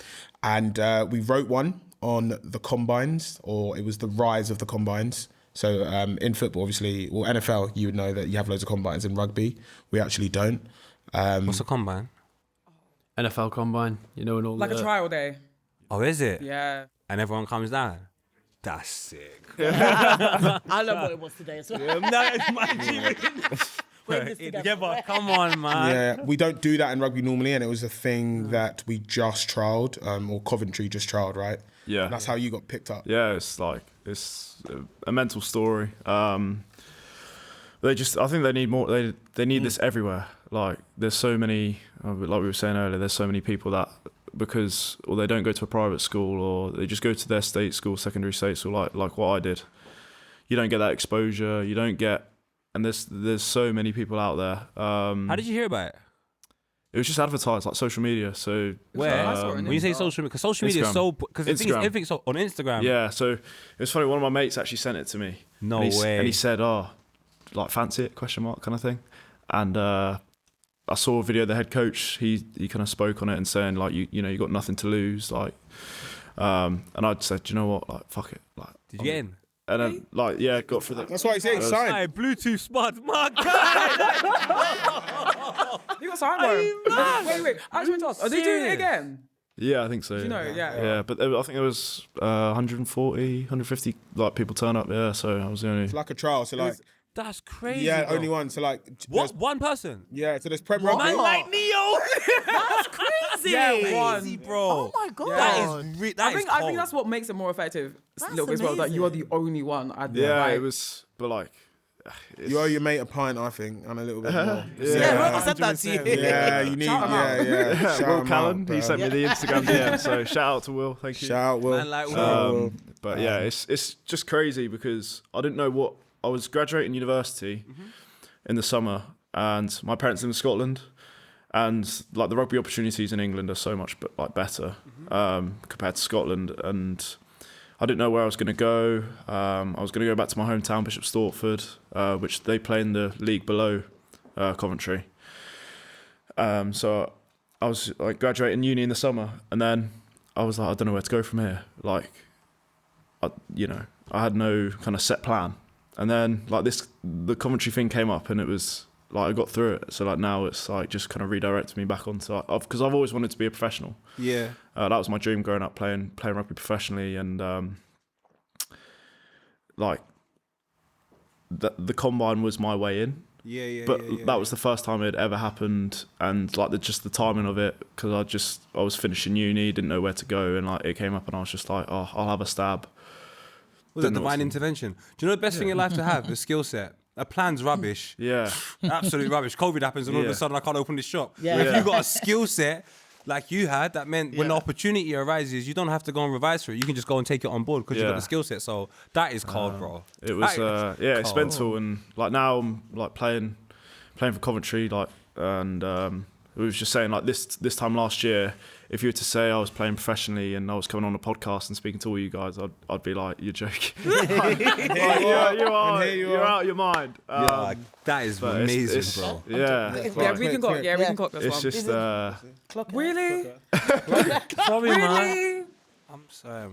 And we wrote one on the combines, or it was the rise of the combines. So in football, obviously, or NFL, you would know that you have loads of combines. In rugby, we actually don't. What's a combine? NFL combine, you know, and all Like a trial day. Oh, is it? Yeah. And everyone comes down? That's sick. I love what it was today as well. No, it's my team. Together. Come on, man. Yeah, we don't do that in rugby normally, and it was a thing that we just trialled, or Coventry just trialled, right? Yeah. And that's how you got picked up. Yeah, it's a mental story. I think they need more. They need this everywhere. Like, there's so many, like we were saying earlier, there's so many people that, because, or they don't go to a private school, or they just go to their state school, secondary state school, like what I did. You don't get that exposure. You don't get, and there's so many people out there. How did you hear about it? It was just advertised, like social media. So where? When you say social media, because social media is so, because the thing is, everything's so on Instagram. Yeah, so it was funny. One of my mates actually sent it to me. No way. And he said, "Oh, like, fancy it?" Question mark kind of thing. And I saw a video of the head coach. He kind of spoke on it and saying, like, you know, you got nothing to lose, like. And I said, "Do you know what? Like, fuck it." Like, did you get in? And then, like, yeah, got for the. That's why he's saying sign. Hey, Bluetooth smart, my guy. You got signed, bro. Wait. I just want to ask. Are they doing it again? Yeah, I think so. You know, yeah. Yeah, but I think there was 140, 150 like people turn up. Yeah, so I was the only. It's like a trial, so like. That's crazy. Yeah, bro. only one. So like. What? One person? Yeah, so there's Prem Rugby. Man like Neo. That's crazy. Yeah, Crazy, bro. Oh my god. That is I think that's what makes it more effective. That's a little bit as well. That you are the amazing. only one. Yeah, it was, but like, You owe your mate a pint, I think, and a little bit more. Yeah, whoever said that to you. Yeah, you need. Yeah. Shout Will him Callan, out, bro. he sent me the Instagram DM, so shout out to Will. Thank you. Shout out, Will. Man like Shout out, Will. But yeah, it's just crazy because I didn't know what I was graduating university in the summer, and my parents live in Scotland, and like the rugby opportunities in England are so much better compared to Scotland, and I didn't know where I was going to go. I was going to go back to my hometown, Bishop Stortford, which they play in the league below Coventry. So I was like graduating uni in the summer, and then I was like, I don't know where to go from here. Like, I had no kind of set plan. And then like the Coventry thing came up, and it was like I got through it. So like now it's like just kind of redirected me back onto because I've always wanted to be a professional. Yeah. That was my dream growing up, playing rugby professionally, and like the combine was my way in. But that was the first time it ever happened, and like just the timing of it, because I was finishing uni, didn't know where to go, and like it came up, and I was just like, oh, I'll have a stab. Was it divine intervention? Do you know the best thing in life to have? A skill set. A plan's rubbish. Yeah. Absolute rubbish. COVID happens and all of a sudden I can't open this shop. Yeah. But if you got a skill set like you had, that meant when the opportunity arises, you don't have to go and revise for it. You can just go and take it on board because you've got the skill set. So that is cold, bro. It was, it's mental. And like now I'm like playing for Coventry, like, and we was just saying like this time last year, if you were to say I was playing professionally and I was coming on a podcast and speaking to all you guys, I'd be like, you're joking. You're out of your mind. That is amazing, bro. Yeah. We can clock this It's one. just Really? Probably Really? I'm sorry.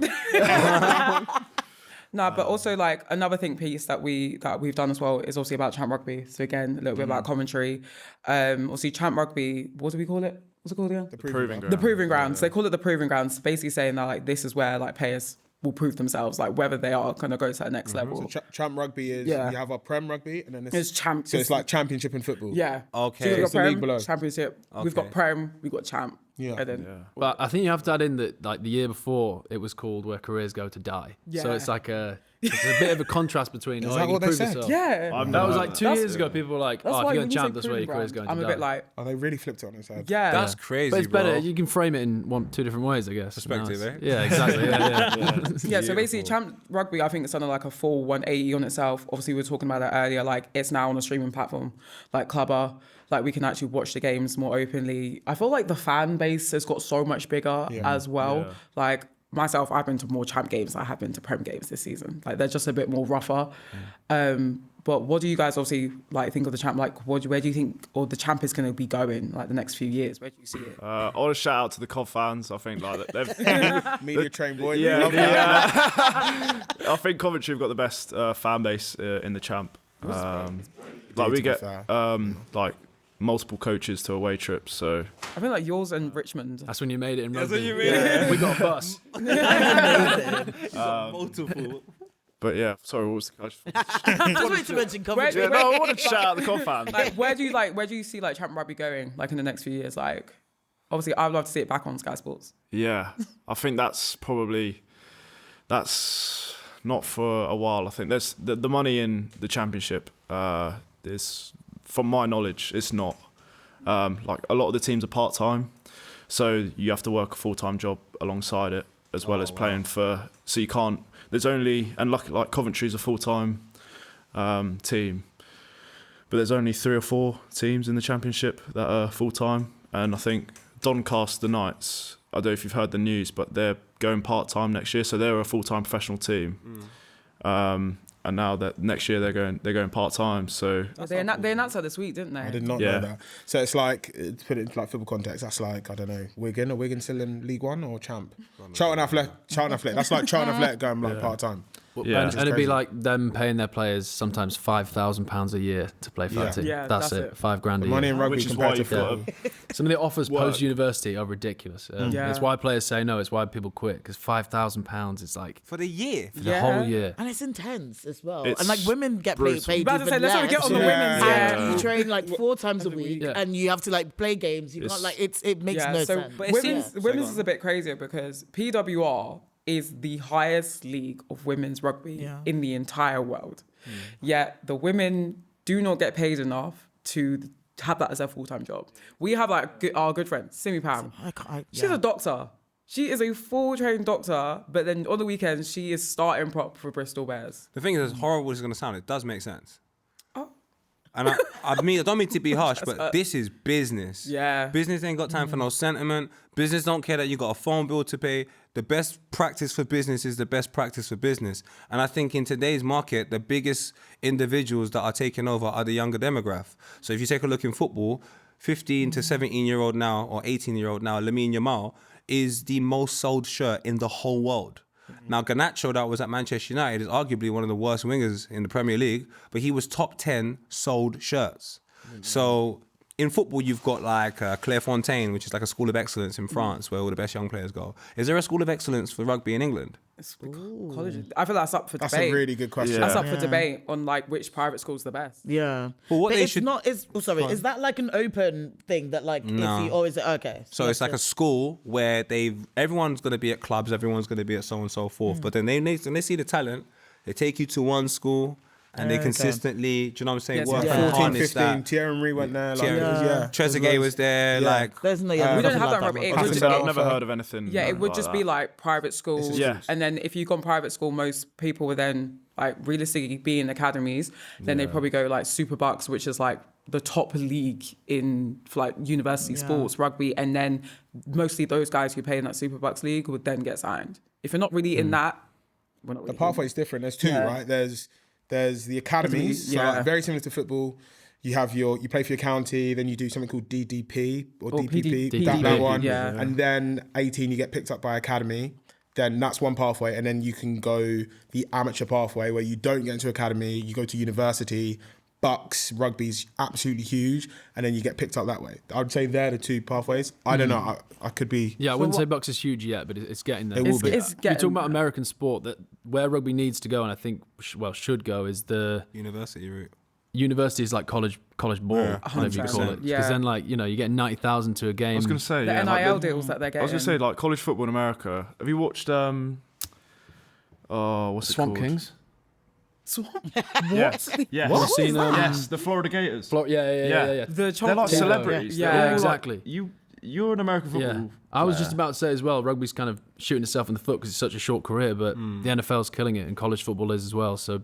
No, but also like another piece that we've done as well is obviously about Champ Rugby. So again, a little bit about Coventry. Obviously Champ Rugby, what do we call it? What's it called again? The proving ground. The proving grounds. They call it the proving grounds, basically saying that like this is where like players will prove themselves, like whether they are going to go to the next level. So Champ Rugby is, you have our Prem Rugby, and then It's Champ. So it's like Championship in football. Yeah. Okay. So we've got It's the league Prem, below. Championship. We've got Prem, we've got Champ. Yeah. And then, But I think you have to add in that like the year before it was called Where Careers Go to Die. So Yeah. it's like it's a bit of a contrast between. Is you that can what they prove said? yourself. yeah. That was like 2 years ago. People were like, That's "Oh, if why you're when going you say champ, that's where proving your career's ground, going to I'm die." a bit like, Oh, they really flipped it on its head. yeah. That's crazy, But it's bro. better. You can frame it in 2 different ways, I guess. Perspective, Nice. eh? Yeah, exactly. Yeah. Yeah, so basically, Champ Rugby, I think it's done like a full 180 on itself. Obviously, we were talking about that earlier. Like, it's now on a streaming platform, like Clubber. Like, we can actually watch the games more openly. I feel like the fan base has got so much bigger as well. Yeah. Like, myself, I've been to more Champ games than I have been to Prem games this season. Like, they're just a bit more rougher. But what do you guys obviously like think of the Champ? Like, where do you think, or the Champ is going to be going like the next few years? Where do you see it? I want to shout out to the Cov fans. I think like they've Media trained boy. I think Coventry have got the best fan base in the Champ. Like we get like multiple coaches to away trips, so I think like yours and Richmond. That's when you made it in rugby. what you mean? We got a bus. Multiple. but yeah, sorry, what was the question? Just wanted to mention Coventry. Yeah, no, I want to shout out the Cov fans. Like, where do you see like Champ Rugby going like in the next few years? Like, obviously, I'd love to see it back on Sky Sports. Yeah, I think that's not for a while. I think there's the money in the championship is, from my knowledge, it's not. Like a lot of the teams are part-time, so you have to work a full-time job alongside it as well as playing for. So you can't. There's only, and like Coventry's a full-time team, but there's only 3 or 4 teams in the championship that are full-time, and I think Doncaster Knights, I don't know if you've heard the news, but they're going part-time next year, so they're a full-time professional team. And now that next year they're going part-time, so They announced that this week, didn't they? I did not know that. So it's like, to put it into like football context, that's like, I don't know, Wigan. Are Wigan still in League One or Champ? Charlton Athletic. That's like Charlton Athletic going like part-time. Yeah. And it'd be like them paying their players sometimes £5,000 a year to play for that team. Yeah, that's that's it. it. £5,000 a year. Money in rugby Which is why compared to you've got football. Some of the offers Work. post university are ridiculous. Yeah. It's why players say no. It's why people quit, because £5,000 is like For the year. for the whole year. And it's intense as well. It's and like women get paid brutal. even About to say, let's not less. get on the women's. And you train like 4 times a week, Yeah. and you have to like play games. You can't like it makes no so sense. But it women's seems- women's is a bit crazier because PWR is the highest league of women's rugby Yeah. in the entire world. Yet the women do not get paid enough to have that as their full-time job. We have like our good friend, Simi Pam. She's a doctor. She is a full-trained doctor, but then on the weekends, she is starting prop for Bristol Bears. The thing is, as horrible as it's going to sound, it does make sense. Oh. And I don't mean to be harsh, but this is business. Yeah. Business ain't got time for no sentiment. Business don't care that you got a phone bill to pay. The best practice for business is the best practice for business. And I think in today's market, the biggest individuals that are taking over are the younger demographic. So if you take a look in football, 15 to 17-year-old now or 18-year-old now, Lamine Yamal is the most sold shirt in the whole world. Now, Garnacho, that was at Manchester United, is arguably one of the worst wingers in the Premier League, but he was top 10 sold shirts. So in football, you've got like Clairefontaine, which is like a school of excellence in France where all the best young players go. Is there a school of excellence for rugby in England? College. I feel that's up for That's debate. a really good question. Yeah. That's up for debate on like which private school's the best. Yeah. Well, what But they it's should- not. Is is that like an open thing that like No. if you always okay? So it's like a school where everyone's going to be at clubs, everyone's going to be at so on and so forth. But then when they see the talent, they take you to one school and they Okay. consistently, do you know what I'm saying, Yes, work yeah. and 14, harness 15, that. Thierry Henry went there. Like, Thierry- yeah. Trezeguet was there, Yeah. like... There's no. We don't nothing have like that rugby. but- It I was would gonna just say, be- I've never heard of anything. Yeah, it would just be that. like private schools. Yeah. And then if you've gone private school, most people would then like realistically be in academies. Then they probably go like Super Bucks, which is like the top league in for, like university sports, rugby. And then mostly those guys who play in that Super Bucks league would then get signed. If you're not really in that, we're not really The pathway's different. There's two, right? There's the academies, so Yeah. like very similar to football. You have you play for your county, then you do something called DDP or DPP, DDP, that one, yeah. and then 18 you get picked up by academy. Then that's one pathway, and then you can go the amateur pathway where you don't get into academy, you go to university. Bucks, rugby's absolutely huge, and then you get picked up that way. I would say they're the two pathways. I don't know. I could be. Yeah, I wouldn't say Bucks is huge yet, but it's getting there. It will be. It's You're getting talking about there. American sport, that where rugby needs to go, and I think should go, is the University route. universities like college ball, whatever you call it. 100%, yeah. Because then like you're getting 90,000 to a game. I was going to say, the yeah, NIL like deals that they're I getting. was going to say, like college football in America. Have you watched? What's Swamp it called? Kings. Yes. Yes. I've seen, Yes, the Florida Gators. Yeah. the They're Chomp like team. celebrities. Yeah, They're all like- exactly. You're an American football. Yeah, I was just player. about to say as well, rugby's kind of shooting itself in the foot because it's such a short career, but the NFL's killing it and college football is as well. So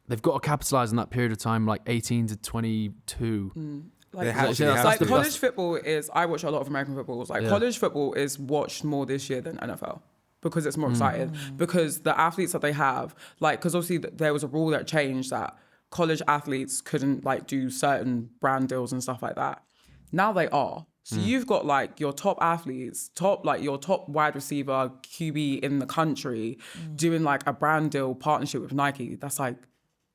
they've got to capitalise on that period of time, like 18 to 22. Like, They have to, that's like the college best. football is, I watch a lot of American footballs. Like Yeah. college football is watched more this year than NFL because it's more exciting. Because the athletes that they have, like, because obviously there was a rule that changed that college athletes couldn't like do certain brand deals and stuff like that. Now they are. So you've got like your top athletes, your top wide receiver, QB in the country, doing like a brand deal partnership with Nike. That's like,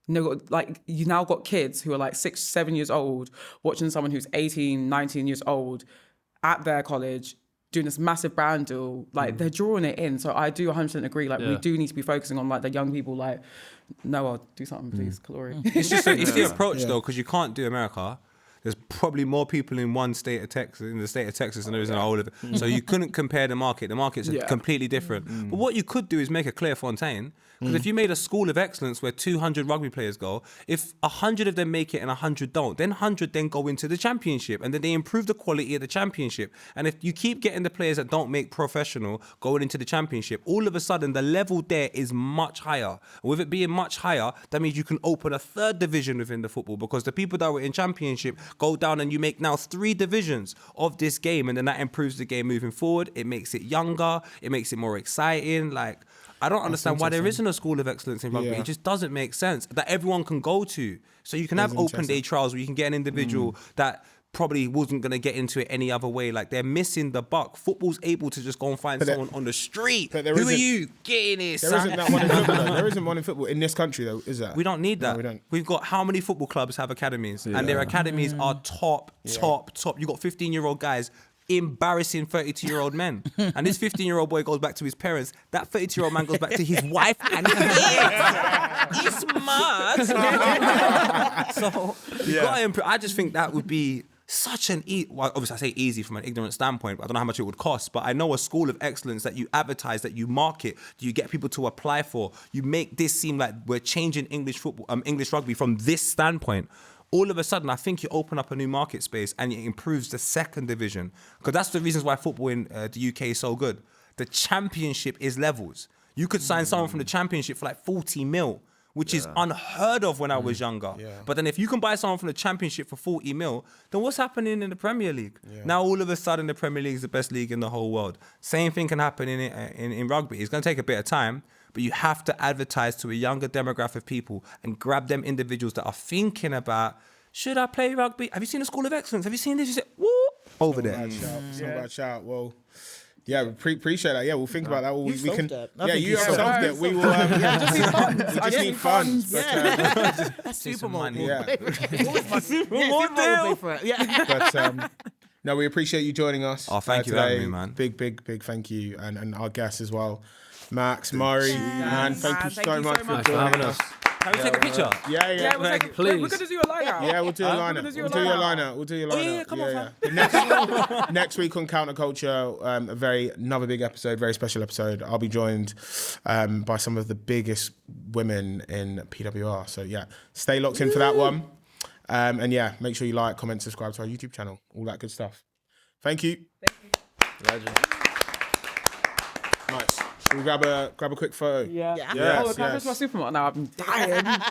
you now got kids who are like 6, 7 years old watching someone who's 18, 19 years old at their college doing this massive brand deal. Like they're drawing it in. So I do 100% agree. Like we Yeah. do need to be focusing on like the young people. Like, Noah, do something, please, Calori. It's just it's the approach though, because you can't do America. There's probably more people in one state of Texas, in the state of Texas, than there is in the whole of it. So you couldn't compare the market. The markets are Yeah. completely different. But what you could do is make a Clairefontaine. Because if you made a school of excellence where 200 rugby players go, if 100 of them make it and 100 don't, then 100 then go into the championship, and then they improve the quality of the championship. And if you keep getting the players that don't make professional going into the championship, all of a sudden the level there is much higher. And with it being much higher, that means you can open a third division within the football, because the people that were in championship go down and you make now 3 divisions of this game, and then that improves the game moving forward. It makes it younger, it makes it more exciting. Like, I don't understand why there isn't a school of excellence in rugby. Yeah. It just doesn't make sense that everyone can go to. So you can have open day trials where you can get an individual that probably wasn't going to get into it any other way. Like, they're missing the buck. Football's able to just go and find someone on the street. but there Who are isn't- you? Get in here, There son. isn't that one in football. Though. There isn't one in football in this country, though, is there? We don't need that. No, we don't. We've got how many football clubs have academies? And their academies are top. You got 15-year-old guys embarrassing 32-year-old men. And this 15-year-old boy goes back to his parents. That 32-year-old man goes back to his wife and kids. He's mad. So you gotta improve. I just think that would be such an well, obviously I say easy from an ignorant standpoint, but I don't know how much it would cost, but I know a school of excellence that you advertise, that you market, you get people to apply for, you make this seem like we're changing English football, English rugby from this standpoint. All of a sudden, I think you open up a new market space and it improves the second division. Because that's the reasons why football in the UK is so good. The championship is levels. You could sign someone from the championship for like 40 mil, which is unheard of when I was younger. Yeah. But then if you can buy someone from the championship for 40 mil, then what's happening in the Premier League? Yeah. Now all of a sudden the Premier League is the best league in the whole world. Same thing can happen in rugby. It's going to take a bit of time, but you have to advertise to a younger demographic of people and grab them individuals that are thinking about, should I play rugby? Have you seen the School of Excellence? Have you seen this? You say, woo, over there. It's not bad shout. Well, yeah, we appreciate that. Yeah, we'll think about that. We can. Yeah, you solved it. We will. Just need funds. We just need funds. That's Super Bowl. Yeah. Yeah. But no, we appreciate you joining us. Oh, thank you for having me, man. Big thank you, and our guests as well, Max, Murray, man. Thank you so much for joining us. Can we take a picture? Yeah, we'll take it. Please. We're going to do a line out. Yeah, we'll do a line out. We'll do your line out. We'll do your line out. Yeah, come on, fam. Next week on Counterculture, another big episode, very special episode. I'll be joined by some of the biggest women in PWR. So yeah, stay locked in for that one. And yeah, make sure you like, comment, subscribe to our YouTube channel, all that good stuff. Thank you. Legend. Nice. Should we grab a quick photo? Yeah. Yeah. Yes, Oh, can I press my supermarket now? I'm dying.